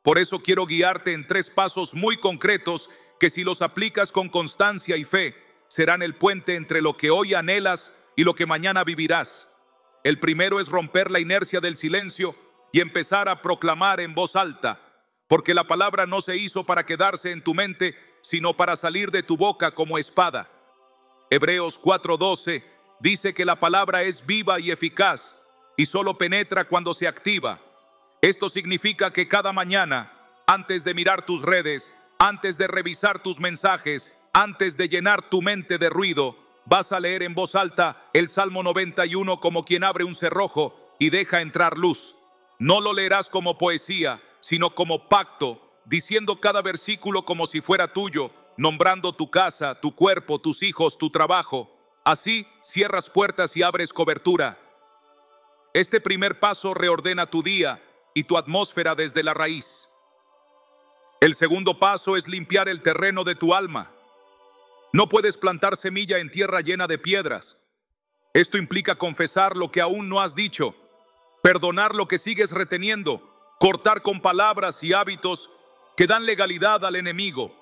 Por eso quiero guiarte en 3 pasos muy concretos que si los aplicas con constancia y fe, serán el puente entre lo que hoy anhelas y lo que mañana vivirás. El primero es romper la inercia del silencio y empezar a proclamar en voz alta, porque la palabra no se hizo para quedarse en tu mente, sino para salir de tu boca como espada. Hebreos 4:12 dice que la palabra es viva y eficaz y solo penetra cuando se activa. Esto significa que cada mañana, antes de mirar tus redes, antes de revisar tus mensajes, antes de llenar tu mente de ruido, vas a leer en voz alta el Salmo 91 como quien abre un cerrojo y deja entrar luz. No lo leerás como poesía, sino como pacto, diciendo cada versículo como si fuera tuyo, nombrando tu casa, tu cuerpo, tus hijos, tu trabajo. Así cierras puertas y abres cobertura. Este primer paso reordena tu día y tu atmósfera desde la raíz. El segundo paso es limpiar el terreno de tu alma. No puedes plantar semilla en tierra llena de piedras. Esto implica confesar lo que aún no has dicho, perdonar lo que sigues reteniendo, cortar con palabras y hábitos que dan legalidad al enemigo.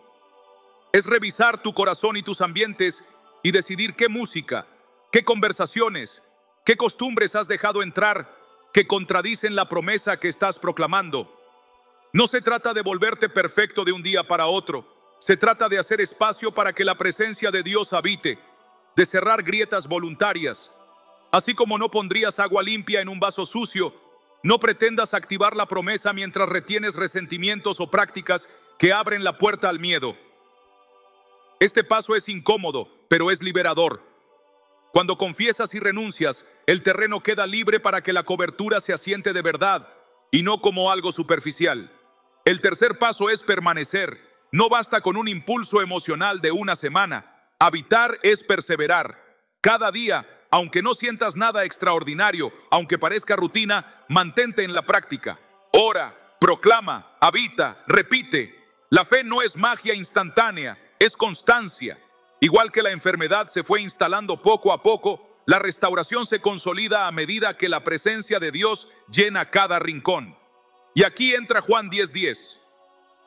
Es revisar tu corazón y tus ambientes y decidir qué música, qué conversaciones, qué costumbres has dejado entrar que contradicen la promesa que estás proclamando. No se trata de volverte perfecto de un día para otro. Se trata de hacer espacio para que la presencia de Dios habite, de cerrar grietas voluntarias. Así como no pondrías agua limpia en un vaso sucio, no pretendas activar la promesa mientras retienes resentimientos o prácticas que abren la puerta al miedo. Este paso es incómodo, pero es liberador. Cuando confiesas y renuncias, el terreno queda libre para que la cobertura se asiente de verdad y no como algo superficial. El tercer paso es permanecer. No basta con un impulso emocional de una semana. Habitar es perseverar. Cada día, aunque no sientas nada extraordinario, aunque parezca rutina, mantente en la práctica. Ora, proclama, habita, repite. La fe no es magia instantánea, es constancia. Igual que la enfermedad se fue instalando poco a poco, la restauración se consolida a medida que la presencia de Dios llena cada rincón. Y aquí entra Juan 10:10.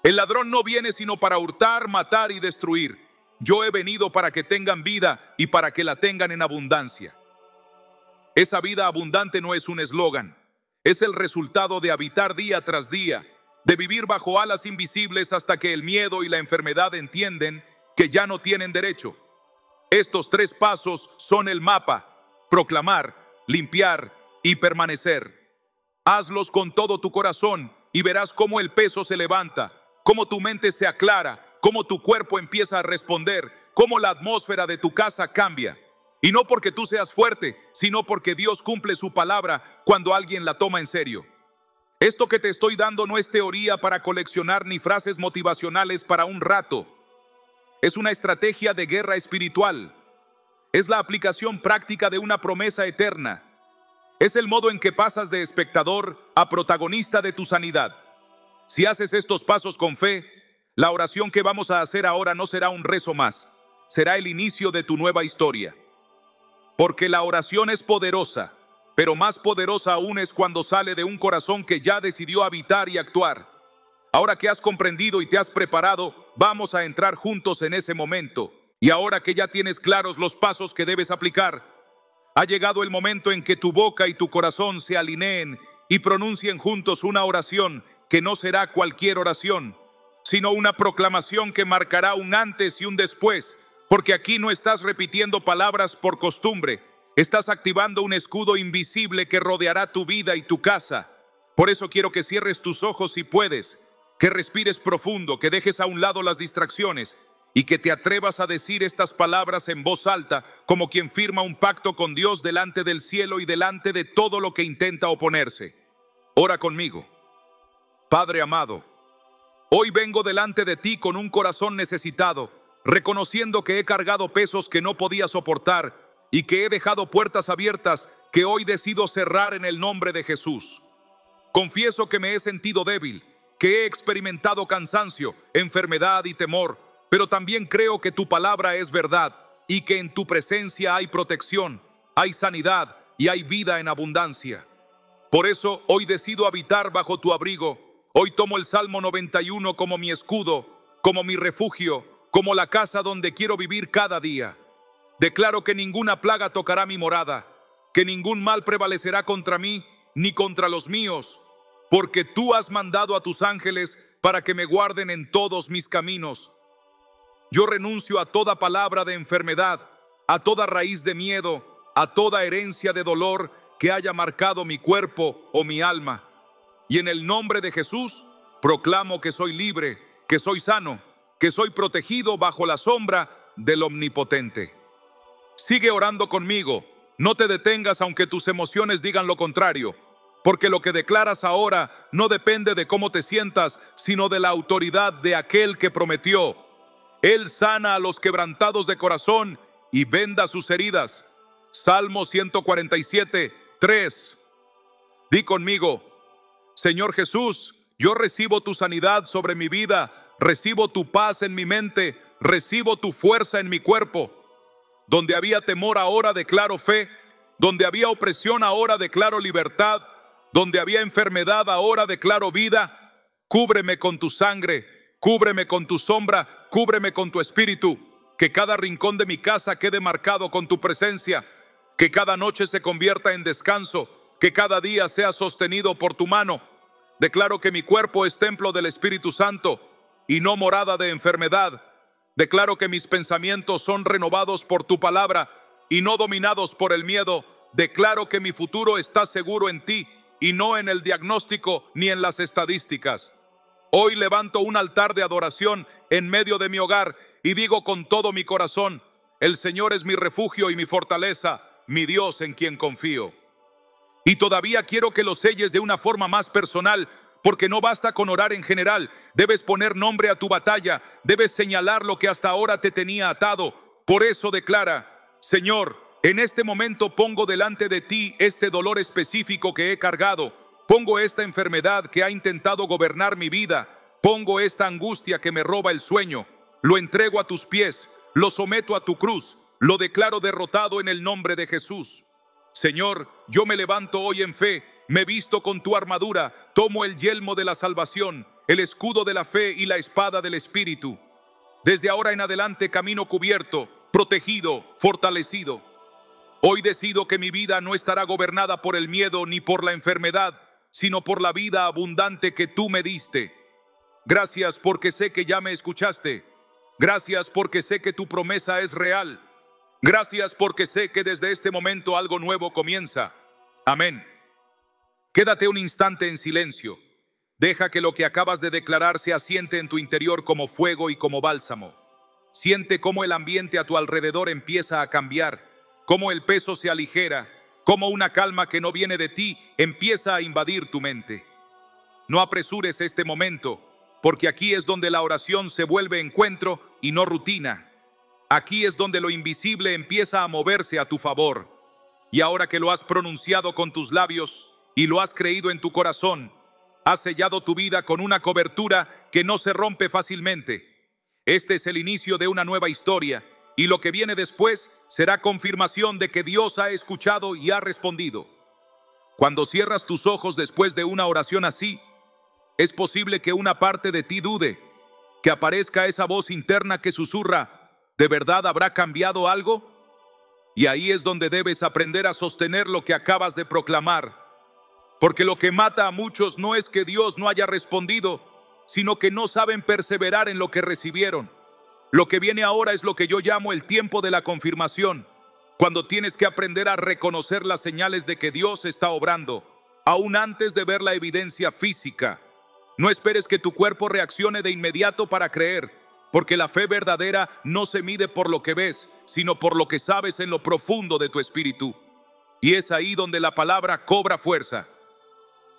El ladrón no viene sino para hurtar, matar y destruir. Yo he venido para que tengan vida y para que la tengan en abundancia. Esa vida abundante no es un eslogan, es el resultado de habitar día tras día, de vivir bajo alas invisibles hasta que el miedo y la enfermedad entienden que ya no tienen derecho. Estos 3 pasos son el mapa: proclamar, limpiar y permanecer. Hazlos con todo tu corazón y verás cómo el peso se levanta, cómo tu mente se aclara, cómo tu cuerpo empieza a responder, cómo la atmósfera de tu casa cambia. Y no porque tú seas fuerte, sino porque Dios cumple su palabra cuando alguien la toma en serio. Esto que te estoy dando no es teoría para coleccionar ni frases motivacionales para un rato. Es una estrategia de guerra espiritual. Es la aplicación práctica de una promesa eterna. Es el modo en que pasas de espectador a protagonista de tu sanidad. Si haces estos pasos con fe, la oración que vamos a hacer ahora no será un rezo más, será el inicio de tu nueva historia. Porque la oración es poderosa pero más poderosa aún es cuando sale de un corazón que ya decidió habitar y actuar. Ahora que has comprendido y te has preparado, vamos a entrar juntos en ese momento. Y ahora que ya tienes claros los pasos que debes aplicar, ha llegado el momento en que tu boca y tu corazón se alineen y pronuncien juntos una oración que no será cualquier oración, sino una proclamación que marcará un antes y un después, porque aquí no estás repitiendo palabras por costumbre, estás activando un escudo invisible que rodeará tu vida y tu casa. Por eso quiero que cierres tus ojos si puedes, que respires profundo, que dejes a un lado las distracciones y que te atrevas a decir estas palabras en voz alta, como quien firma un pacto con Dios delante del cielo y delante de todo lo que intenta oponerse. Ora conmigo. Padre amado, hoy vengo delante de ti con un corazón necesitado, reconociendo que he cargado pesos que no podía soportar y que he dejado puertas abiertas que hoy decido cerrar en el nombre de Jesús. Confieso que me he sentido débil, que he experimentado cansancio, enfermedad y temor, pero también creo que tu palabra es verdad y que en tu presencia hay protección, hay sanidad y hay vida en abundancia. Por eso hoy decido habitar bajo tu abrigo. Hoy tomo el Salmo 91 como mi escudo, como mi refugio, como la casa donde quiero vivir cada día. Declaro que ninguna plaga tocará mi morada, que ningún mal prevalecerá contra mí ni contra los míos, porque tú has mandado a tus ángeles para que me guarden en todos mis caminos. Yo renuncio a toda palabra de enfermedad, a toda raíz de miedo, a toda herencia de dolor que haya marcado mi cuerpo o mi alma. Y en el nombre de Jesús, proclamo que soy libre, que soy sano, que soy protegido bajo la sombra del Omnipotente. Sigue orando conmigo, no te detengas aunque tus emociones digan lo contrario, porque lo que declaras ahora no depende de cómo te sientas, sino de la autoridad de aquel que prometió. Él sana a los quebrantados de corazón y venda sus heridas. Salmo 147, 3. Di conmigo: Señor Jesús, yo recibo tu sanidad sobre mi vida, recibo tu paz en mi mente, recibo tu fuerza en mi cuerpo. Donde había temor ahora declaro fe, donde había opresión ahora declaro libertad, donde había enfermedad ahora declaro vida. Cúbreme con tu sangre, cúbreme con tu sombra, cúbreme con tu espíritu, que cada rincón de mi casa quede marcado con tu presencia, que cada noche se convierta en descanso, que cada día sea sostenido por tu mano. Declaro que mi cuerpo es templo del Espíritu Santo y no morada de enfermedad. Declaro que mis pensamientos son renovados por tu palabra y no dominados por el miedo. Declaro que mi futuro está seguro en ti y no en el diagnóstico ni en las estadísticas. Hoy levanto un altar de adoración en medio de mi hogar y digo con todo mi corazón: el Señor es mi refugio y mi fortaleza, mi Dios en quien confío. Y todavía quiero que lo selles de una forma más personal, porque no basta con orar en general. Debes poner nombre a tu batalla, debes señalar lo que hasta ahora te tenía atado. Por eso declara: Señor, en este momento pongo delante de ti este dolor específico que he cargado. Pongo esta enfermedad que ha intentado gobernar mi vida. Pongo esta angustia que me roba el sueño. Lo entrego a tus pies, lo someto a tu cruz, lo declaro derrotado en el nombre de Jesús. Señor, yo me levanto hoy en fe, me visto con tu armadura, tomo el yelmo de la salvación, el escudo de la fe y la espada del Espíritu. Desde ahora en adelante camino cubierto, protegido, fortalecido. Hoy decido que mi vida no estará gobernada por el miedo ni por la enfermedad, sino por la vida abundante que tú me diste. Gracias porque sé que ya me escuchaste. Gracias porque sé que tu promesa es real. Gracias porque sé que desde este momento algo nuevo comienza. Amén. Quédate un instante en silencio. Deja que lo que acabas de declarar se asiente en tu interior como fuego y como bálsamo. Siente cómo el ambiente a tu alrededor empieza a cambiar, cómo el peso se aligera, cómo una calma que no viene de ti empieza a invadir tu mente. No apresures este momento, porque aquí es donde la oración se vuelve encuentro y no rutina. Aquí es donde lo invisible empieza a moverse a tu favor. Y ahora que lo has pronunciado con tus labios y lo has creído en tu corazón, has sellado tu vida con una cobertura que no se rompe fácilmente. Este es el inicio de una nueva historia, y lo que viene después será confirmación de que Dios ha escuchado y ha respondido. Cuando cierras tus ojos después de una oración así, es posible que una parte de ti dude, que aparezca esa voz interna que susurra, ¿de verdad habrá cambiado algo? Y ahí es donde debes aprender a sostener lo que acabas de proclamar. Porque lo que mata a muchos no es que Dios no haya respondido, sino que no saben perseverar en lo que recibieron. Lo que viene ahora es lo que yo llamo el tiempo de la confirmación, cuando tienes que aprender a reconocer las señales de que Dios está obrando, aún antes de ver la evidencia física. No esperes que tu cuerpo reaccione de inmediato para creer, porque la fe verdadera no se mide por lo que ves, sino por lo que sabes en lo profundo de tu espíritu. Y es ahí donde la palabra cobra fuerza.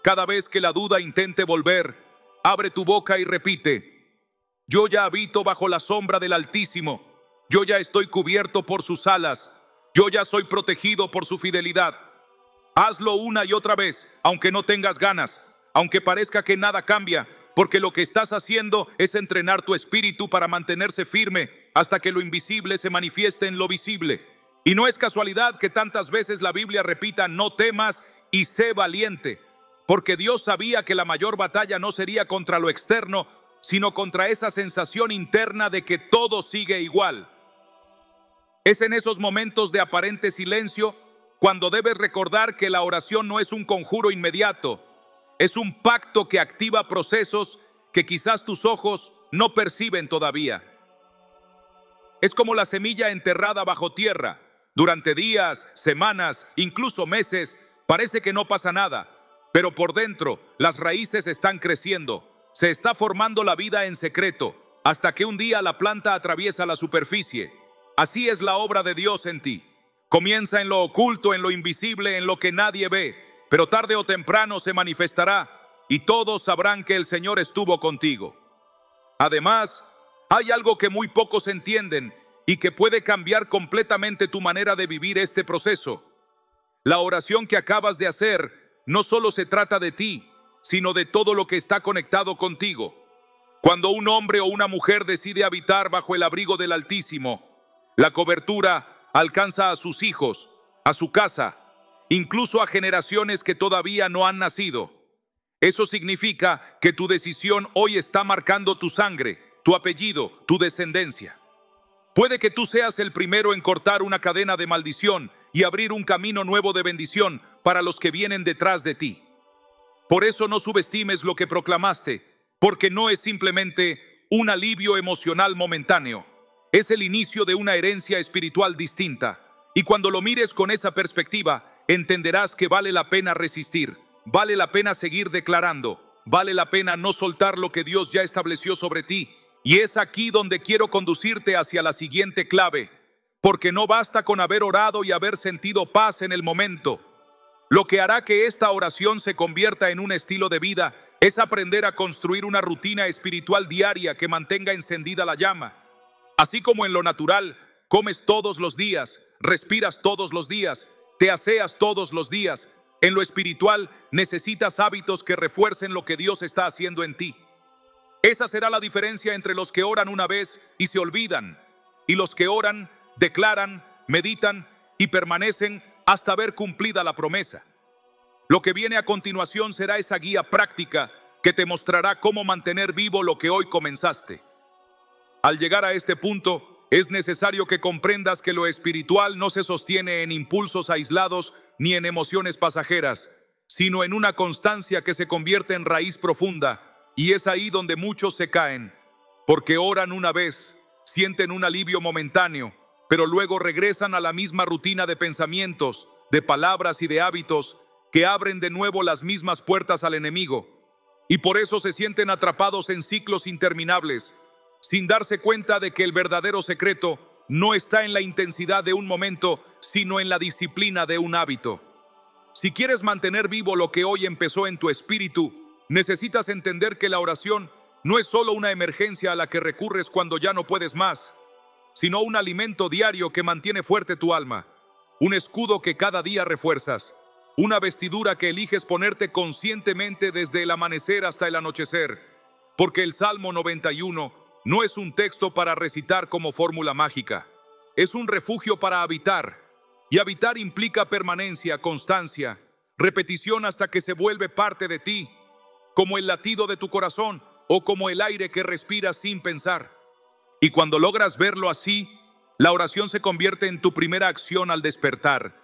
Cada vez que la duda intente volver, abre tu boca y repite: yo ya habito bajo la sombra del Altísimo, yo ya estoy cubierto por sus alas, yo ya soy protegido por su fidelidad. Hazlo una y otra vez, aunque no tengas ganas, aunque parezca que nada cambia, porque lo que estás haciendo es entrenar tu espíritu para mantenerse firme hasta que lo invisible se manifieste en lo visible. Y no es casualidad que tantas veces la Biblia repita: no temas y sé valiente, porque Dios sabía que la mayor batalla no sería contra lo externo, sino contra esa sensación interna de que todo sigue igual. Es en esos momentos de aparente silencio cuando debes recordar que la oración no es un conjuro inmediato, es un pacto que activa procesos que quizás tus ojos no perciben todavía. Es como la semilla enterrada bajo tierra. Durante días, semanas, incluso meses, parece que no pasa nada, pero por dentro las raíces están creciendo. Se está formando la vida en secreto, hasta que un día la planta atraviesa la superficie. Así es la obra de Dios en ti. Comienza en lo oculto, en lo invisible, en lo que nadie ve, pero tarde o temprano se manifestará y todos sabrán que el Señor estuvo contigo. Además, hay algo que muy pocos entienden y que puede cambiar completamente tu manera de vivir este proceso. La oración que acabas de hacer no solo se trata de ti, sino de todo lo que está conectado contigo. Cuando un hombre o una mujer decide habitar bajo el abrigo del Altísimo, la cobertura alcanza a sus hijos, a su casa, incluso a generaciones que todavía no han nacido. Eso significa que tu decisión hoy está marcando tu sangre, tu apellido, tu descendencia. Puede que tú seas el primero en cortar una cadena de maldición y abrir un camino nuevo de bendición para los que vienen detrás de ti. Por eso no subestimes lo que proclamaste, porque no es simplemente un alivio emocional momentáneo. Es el inicio de una herencia espiritual distinta. Y cuando lo mires con esa perspectiva, entenderás que vale la pena resistir, vale la pena seguir declarando, vale la pena no soltar lo que Dios ya estableció sobre ti. Y es aquí donde quiero conducirte hacia la siguiente clave, porque no basta con haber orado y haber sentido paz en el momento. Lo que hará que esta oración se convierta en un estilo de vida es aprender a construir una rutina espiritual diaria que mantenga encendida la llama. Así como en lo natural, comes todos los días, respiras todos los días, te aseas todos los días, en lo espiritual necesitas hábitos que refuercen lo que Dios está haciendo en ti. Esa será la diferencia entre los que oran una vez y se olvidan, y los que oran, declaran, meditan y permanecen hasta ver cumplida la promesa. Lo que viene a continuación será esa guía práctica que te mostrará cómo mantener vivo lo que hoy comenzaste. Al llegar a este punto, es necesario que comprendas que lo espiritual no se sostiene en impulsos aislados ni en emociones pasajeras, sino en una constancia que se convierte en raíz profunda, y es ahí donde muchos se caen, porque oran una vez, sienten un alivio momentáneo, pero luego regresan a la misma rutina de pensamientos, de palabras y de hábitos que abren de nuevo las mismas puertas al enemigo, y por eso se sienten atrapados en ciclos interminables, sin darse cuenta de que el verdadero secreto no está en la intensidad de un momento, sino en la disciplina de un hábito. Si quieres mantener vivo lo que hoy empezó en tu espíritu, necesitas entender que la oración no es solo una emergencia a la que recurres cuando ya no puedes más, sino un alimento diario que mantiene fuerte tu alma, un escudo que cada día refuerzas, una vestidura que eliges ponerte conscientemente desde el amanecer hasta el anochecer, porque el Salmo 91 no es un texto para recitar como fórmula mágica, es un refugio para habitar, y habitar implica permanencia, constancia, repetición hasta que se vuelve parte de ti, como el latido de tu corazón o como el aire que respiras sin pensar. Y cuando logras verlo así, la oración se convierte en tu primera acción al despertar,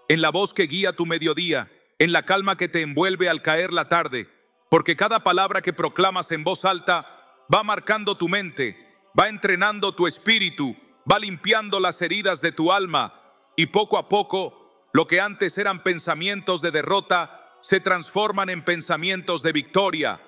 en la voz que guía tu mediodía, en la calma que te envuelve al caer la tarde, porque cada palabra que proclamas en voz alta va marcando tu mente, va entrenando tu espíritu, va limpiando las heridas de tu alma, y poco a poco, lo que antes eran pensamientos de derrota, se transforman en pensamientos de victoria.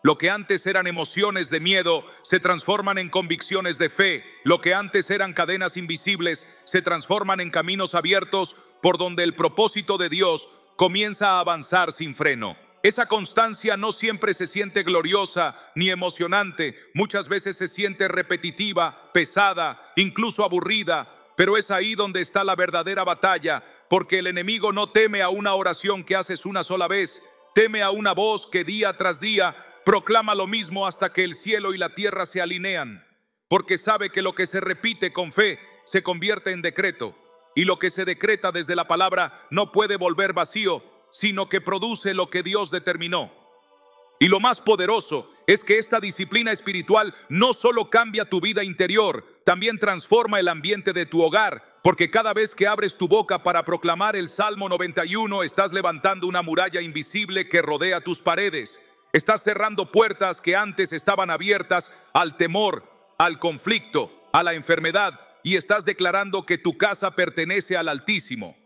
Lo que antes eran emociones de miedo, se transforman en convicciones de fe. Lo que antes eran cadenas invisibles, se transforman en caminos abiertos por donde el propósito de Dios comienza a avanzar sin freno. Esa constancia no siempre se siente gloriosa ni emocionante, muchas veces se siente repetitiva, pesada, incluso aburrida, pero es ahí donde está la verdadera batalla, porque el enemigo no teme a una oración que haces una sola vez, teme a una voz que día tras día proclama lo mismo hasta que el cielo y la tierra se alinean, porque sabe que lo que se repite con fe se convierte en decreto, y lo que se decreta desde la palabra no puede volver vacío, sino que produce lo que Dios determinó. Y lo más poderoso es que esta disciplina espiritual no solo cambia tu vida interior, también transforma el ambiente de tu hogar, porque cada vez que abres tu boca para proclamar el Salmo 91, estás levantando una muralla invisible que rodea tus paredes. Estás cerrando puertas que antes estaban abiertas al temor, al conflicto, a la enfermedad, y estás declarando que tu casa pertenece al Altísimo.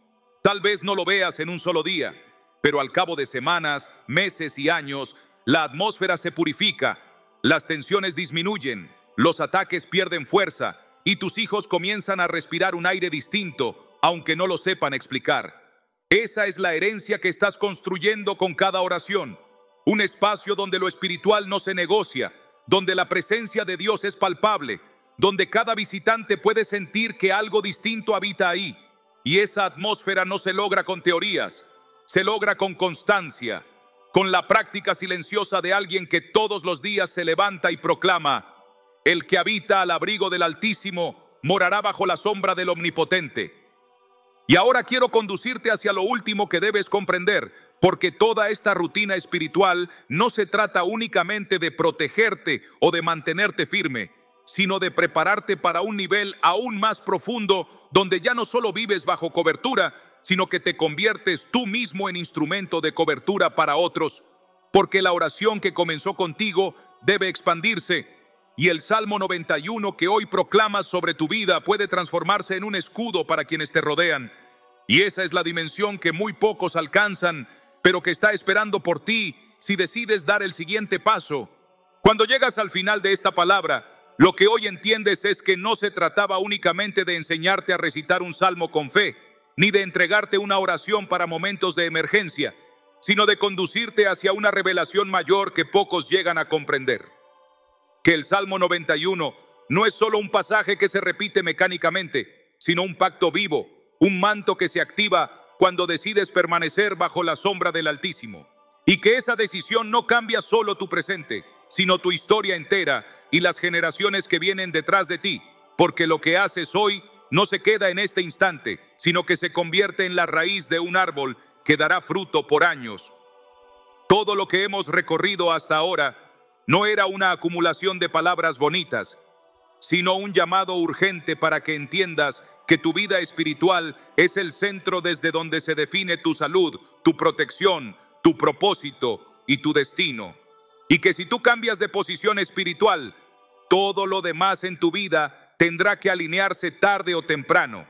Tal vez no lo veas en un solo día, pero al cabo de semanas, meses y años, la atmósfera se purifica, las tensiones disminuyen, los ataques pierden fuerza y tus hijos comienzan a respirar un aire distinto, aunque no lo sepan explicar. Esa es la herencia que estás construyendo con cada oración. Un espacio donde lo espiritual no se negocia, donde la presencia de Dios es palpable, donde cada visitante puede sentir que algo distinto habita ahí. Y esa atmósfera no se logra con teorías, se logra con constancia, con la práctica silenciosa de alguien que todos los días se levanta y proclama: el que habita al abrigo del Altísimo morará bajo la sombra del Omnipotente. Y ahora quiero conducirte hacia lo último que debes comprender, porque toda esta rutina espiritual no se trata únicamente de protegerte o de mantenerte firme, sino de prepararte para un nivel aún más profundo, donde ya no solo vives bajo cobertura, sino que te conviertes tú mismo en instrumento de cobertura para otros, porque la oración que comenzó contigo debe expandirse, y el Salmo 91 que hoy proclamas sobre tu vida puede transformarse en un escudo para quienes te rodean. Y esa es la dimensión que muy pocos alcanzan, pero que está esperando por ti si decides dar el siguiente paso. Cuando llegas al final de esta palabra, lo que hoy entiendes es que no se trataba únicamente de enseñarte a recitar un salmo con fe, ni de entregarte una oración para momentos de emergencia, sino de conducirte hacia una revelación mayor que pocos llegan a comprender. Que el Salmo 91 no es solo un pasaje que se repite mecánicamente, sino un pacto vivo, un manto que se activa cuando decides permanecer bajo la sombra del Altísimo. Y que esa decisión no cambia solo tu presente, sino tu historia entera y las generaciones que vienen detrás de ti, porque lo que haces hoy no se queda en este instante, sino que se convierte en la raíz de un árbol que dará fruto por años. Todo lo que hemos recorrido hasta ahora no era una acumulación de palabras bonitas, sino un llamado urgente para que entiendas que tu vida espiritual es el centro desde donde se define tu salud, tu protección, tu propósito y tu destino. Y que si tú cambias de posición espiritual, todo lo demás en tu vida tendrá que alinearse tarde o temprano.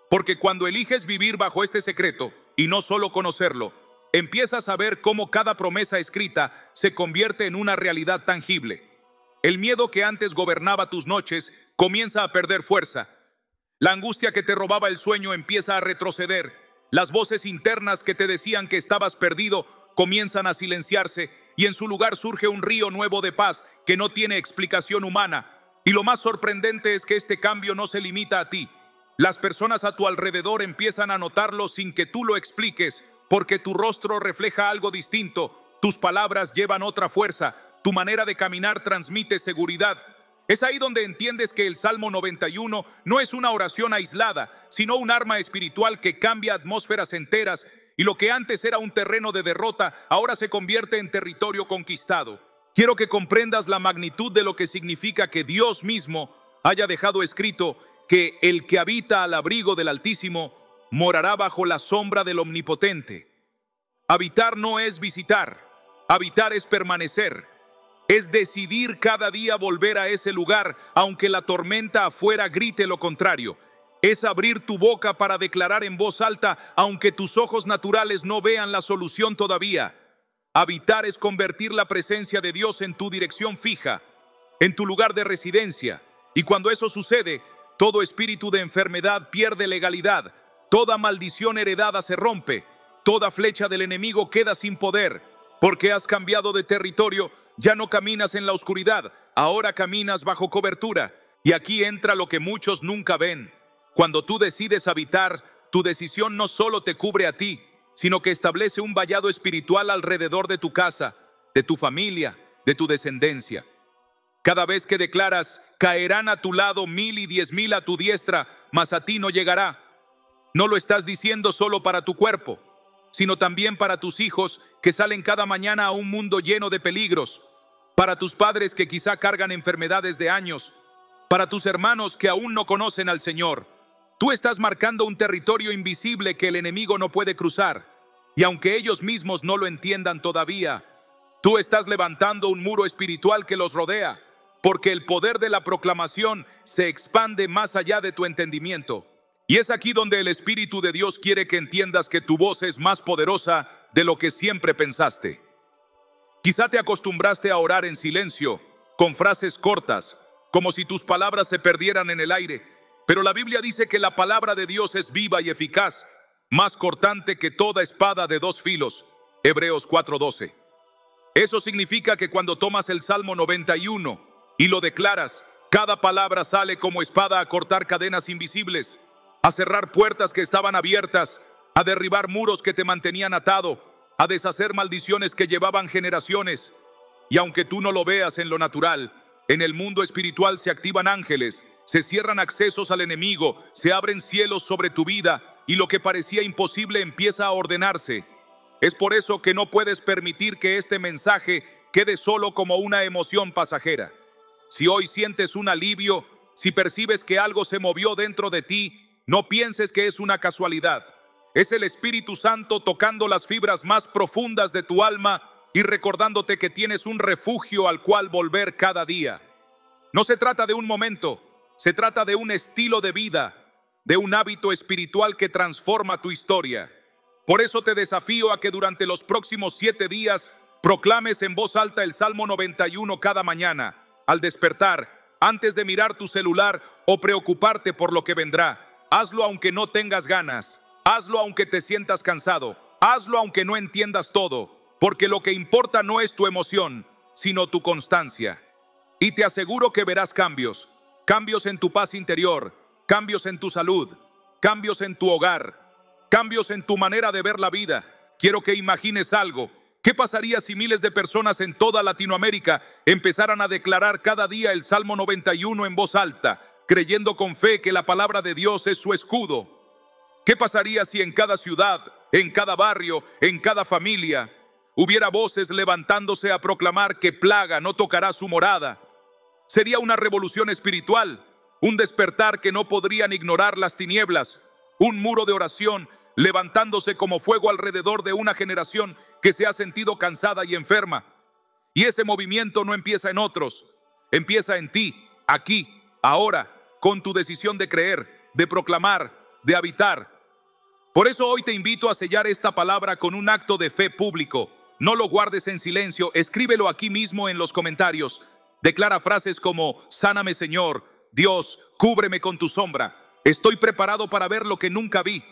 Porque cuando eliges vivir bajo este secreto, y no solo conocerlo, empiezas a ver cómo cada promesa escrita se convierte en una realidad tangible. El miedo que antes gobernaba tus noches comienza a perder fuerza. La angustia que te robaba el sueño empieza a retroceder. Las voces internas que te decían que estabas perdido comienzan a silenciarse y en su lugar surge un río nuevo de paz que no tiene explicación humana. Y lo más sorprendente es que este cambio no se limita a ti. Las personas a tu alrededor empiezan a notarlo sin que tú lo expliques, porque tu rostro refleja algo distinto, tus palabras llevan otra fuerza, tu manera de caminar transmite seguridad. Es ahí donde entiendes que el Salmo 91 no es una oración aislada, sino un arma espiritual que cambia atmósferas enteras y lo que antes era un terreno de derrota, ahora se convierte en territorio conquistado. Quiero que comprendas la magnitud de lo que significa que Dios mismo haya dejado escrito que el que habita al abrigo del Altísimo morará bajo la sombra del Omnipotente. Habitar no es visitar, habitar es permanecer, es decidir cada día volver a ese lugar, aunque la tormenta afuera grite lo contrario. Es abrir tu boca para declarar en voz alta, aunque tus ojos naturales no vean la solución todavía. Habitar es convertir la presencia de Dios en tu dirección fija, en tu lugar de residencia. Y cuando eso sucede, todo espíritu de enfermedad pierde legalidad, toda maldición heredada se rompe, toda flecha del enemigo queda sin poder, porque has cambiado de territorio, ya no caminas en la oscuridad, ahora caminas bajo cobertura. Y aquí entra lo que muchos nunca ven. Cuando tú decides habitar, tu decisión no solo te cubre a ti, sino que establece un vallado espiritual alrededor de tu casa, de tu familia, de tu descendencia. Cada vez que declaras, caerán a tu lado 1000 y 10,000 a tu diestra, mas a ti no llegará. No lo estás diciendo solo para tu cuerpo, sino también para tus hijos que salen cada mañana a un mundo lleno de peligros, para tus padres que quizá cargan enfermedades de años, para tus hermanos que aún no conocen al Señor. Tú estás marcando un territorio invisible que el enemigo no puede cruzar, y aunque ellos mismos no lo entiendan todavía, tú estás levantando un muro espiritual que los rodea, porque el poder de la proclamación se expande más allá de tu entendimiento. Y es aquí donde el Espíritu de Dios quiere que entiendas que tu voz es más poderosa de lo que siempre pensaste. Quizá te acostumbraste a orar en silencio, con frases cortas, como si tus palabras se perdieran en el aire. Pero la Biblia dice que la palabra de Dios es viva y eficaz, más cortante que toda espada de 2 filos. Hebreos 4:12. Eso significa que cuando tomas el Salmo 91 y lo declaras, cada palabra sale como espada a cortar cadenas invisibles, a cerrar puertas que estaban abiertas, a derribar muros que te mantenían atado, a deshacer maldiciones que llevaban generaciones. Y aunque tú no lo veas en lo natural, en el mundo espiritual se activan ángeles, se cierran accesos al enemigo, se abren cielos sobre tu vida y lo que parecía imposible empieza a ordenarse. Es por eso que no puedes permitir que este mensaje quede solo como una emoción pasajera. Si hoy sientes un alivio, si percibes que algo se movió dentro de ti, no pienses que es una casualidad. Es el Espíritu Santo tocando las fibras más profundas de tu alma y recordándote que tienes un refugio al cual volver cada día. No se trata de un momento, se trata de un estilo de vida, de un hábito espiritual que transforma tu historia. Por eso te desafío a que durante los próximos 7 días proclames en voz alta el Salmo 91 cada mañana, al despertar, antes de mirar tu celular o preocuparte por lo que vendrá. Hazlo aunque no tengas ganas, hazlo aunque te sientas cansado, hazlo aunque no entiendas todo, porque lo que importa no es tu emoción, sino tu constancia. Y te aseguro que verás cambios, cambios en tu paz interior, cambios en tu salud, cambios en tu hogar, cambios en tu manera de ver la vida. Quiero que imagines algo. ¿Qué pasaría si miles de personas en toda Latinoamérica empezaran a declarar cada día el Salmo 91 en voz alta, creyendo con fe que la palabra de Dios es su escudo? ¿Qué pasaría si en cada ciudad, en cada barrio, en cada familia, hubiera voces levantándose a proclamar que plaga no tocará su morada? Sería una revolución espiritual, un despertar que no podrían ignorar las tinieblas, un muro de oración levantándose como fuego alrededor de una generación que se ha sentido cansada y enferma. Y ese movimiento no empieza en otros, empieza en ti, aquí, ahora, con tu decisión de creer, de proclamar, de habitar. Por eso hoy te invito a sellar esta palabra con un acto de fe público. No lo guardes en silencio, escríbelo aquí mismo en los comentarios. Declara frases como: sáname, Señor, Dios, cúbreme con tu sombra. Estoy preparado para ver lo que nunca vi.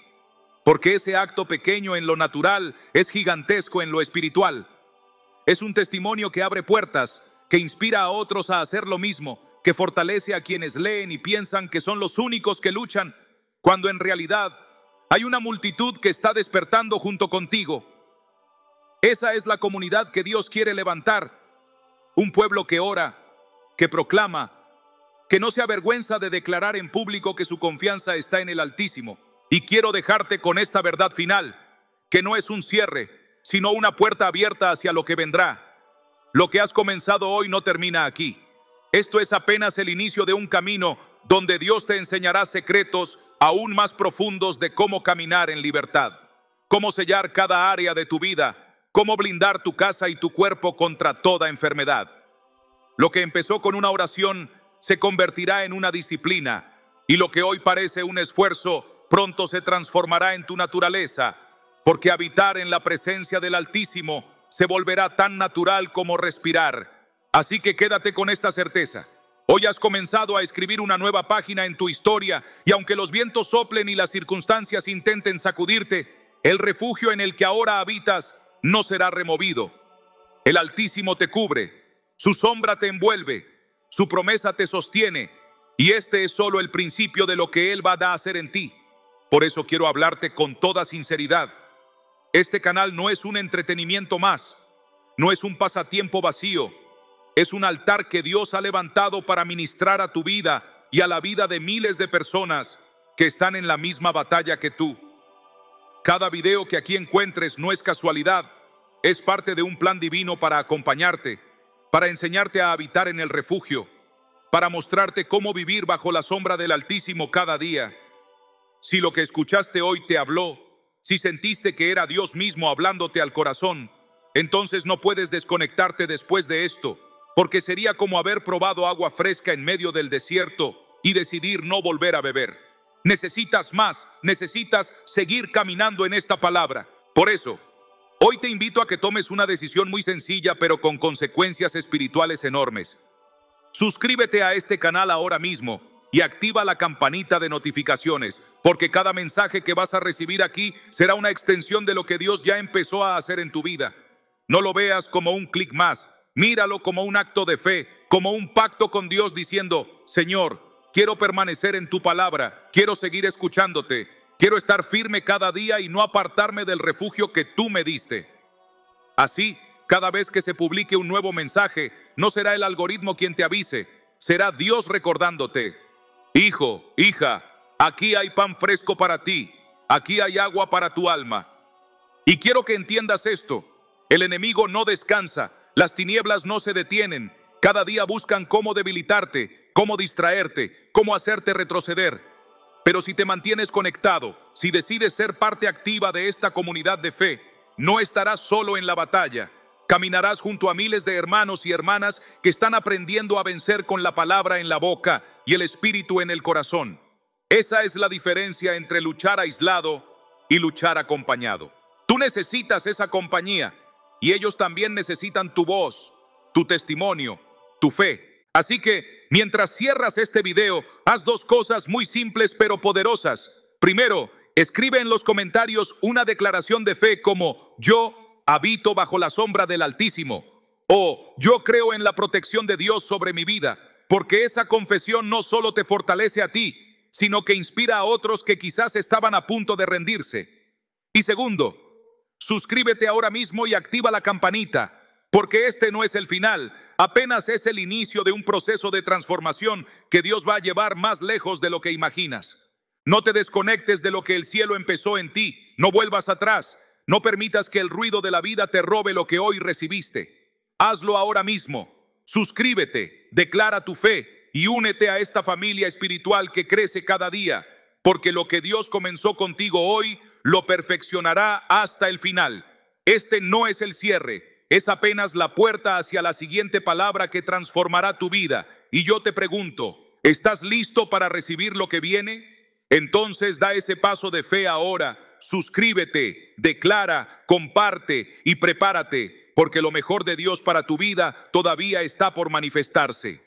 Porque ese acto pequeño en lo natural es gigantesco en lo espiritual. Es un testimonio que abre puertas, que inspira a otros a hacer lo mismo, que fortalece a quienes leen y piensan que son los únicos que luchan, cuando en realidad hay una multitud que está despertando junto contigo. Esa es la comunidad que Dios quiere levantar. Un pueblo que ora, que proclama, que no se avergüenza de declarar en público que su confianza está en el Altísimo. Y quiero dejarte con esta verdad final, que no es un cierre, sino una puerta abierta hacia lo que vendrá. Lo que has comenzado hoy no termina aquí. Esto es apenas el inicio de un camino donde Dios te enseñará secretos aún más profundos de cómo caminar en libertad, cómo sellar cada área de tu vida, cómo blindar tu casa y tu cuerpo contra toda enfermedad. Lo que empezó con una oración se convertirá en una disciplina, y lo que hoy parece un esfuerzo pronto se transformará en tu naturaleza, porque habitar en la presencia del Altísimo se volverá tan natural como respirar. Así que quédate con esta certeza. Hoy has comenzado a escribir una nueva página en tu historia, y aunque los vientos soplen y las circunstancias intenten sacudirte, el refugio en el que ahora habitas no será removido. El Altísimo te cubre, su sombra te envuelve, su promesa te sostiene, y este es solo el principio de lo que Él va a hacer en ti. Por eso quiero hablarte con toda sinceridad. Este canal no es un entretenimiento más, no es un pasatiempo vacío, es un altar que Dios ha levantado para ministrar a tu vida y a la vida de miles de personas que están en la misma batalla que tú. Cada video que aquí encuentres no es casualidad, es parte de un plan divino para acompañarte, para enseñarte a habitar en el refugio, para mostrarte cómo vivir bajo la sombra del Altísimo cada día. Si lo que escuchaste hoy te habló, si sentiste que era Dios mismo hablándote al corazón, entonces no puedes desconectarte después de esto, porque sería como haber probado agua fresca en medio del desierto y decidir no volver a beber. Necesitas más, necesitas seguir caminando en esta palabra. Por eso, hoy te invito a que tomes una decisión muy sencilla, pero con consecuencias espirituales enormes. Suscríbete a este canal ahora mismo y activa la campanita de notificaciones, porque cada mensaje que vas a recibir aquí será una extensión de lo que Dios ya empezó a hacer en tu vida. No lo veas como un clic más, míralo como un acto de fe, como un pacto con Dios diciendo: Señor, quiero permanecer en tu palabra, quiero seguir escuchándote, quiero estar firme cada día y no apartarme del refugio que tú me diste. Así, cada vez que se publique un nuevo mensaje, no será el algoritmo quien te avise, será Dios recordándote: hijo, hija, aquí hay pan fresco para ti, aquí hay agua para tu alma. Y quiero que entiendas esto: el enemigo no descansa, las tinieblas no se detienen, cada día buscan cómo debilitarte, cómo distraerte, cómo hacerte retroceder. Pero si te mantienes conectado, si decides ser parte activa de esta comunidad de fe, no estarás solo en la batalla. Caminarás junto a miles de hermanos y hermanas que están aprendiendo a vencer con la palabra en la boca y el espíritu en el corazón. Esa es la diferencia entre luchar aislado y luchar acompañado. Tú necesitas esa compañía y ellos también necesitan tu voz, tu testimonio, tu fe. Así que, mientras cierras este video, haz dos cosas muy simples pero poderosas. Primero, escribe en los comentarios una declaración de fe como: yo habito bajo la sombra del Altísimo, o yo creo en la protección de Dios sobre mi vida, porque esa confesión no solo te fortalece a ti, sino que inspira a otros que quizás estaban a punto de rendirse. Y segundo, suscríbete ahora mismo y activa la campanita, porque este no es el final, apenas es el inicio de un proceso de transformación que Dios va a llevar más lejos de lo que imaginas. No te desconectes de lo que el cielo empezó en ti, no vuelvas atrás. No permitas que el ruido de la vida te robe lo que hoy recibiste. Hazlo ahora mismo. Suscríbete, declara tu fe y únete a esta familia espiritual que crece cada día, porque lo que Dios comenzó contigo hoy lo perfeccionará hasta el final. Este no es el cierre, es apenas la puerta hacia la siguiente palabra que transformará tu vida. Y yo te pregunto, ¿estás listo para recibir lo que viene? Entonces da ese paso de fe ahora. Suscríbete, declara, comparte y prepárate, porque lo mejor de Dios para tu vida todavía está por manifestarse.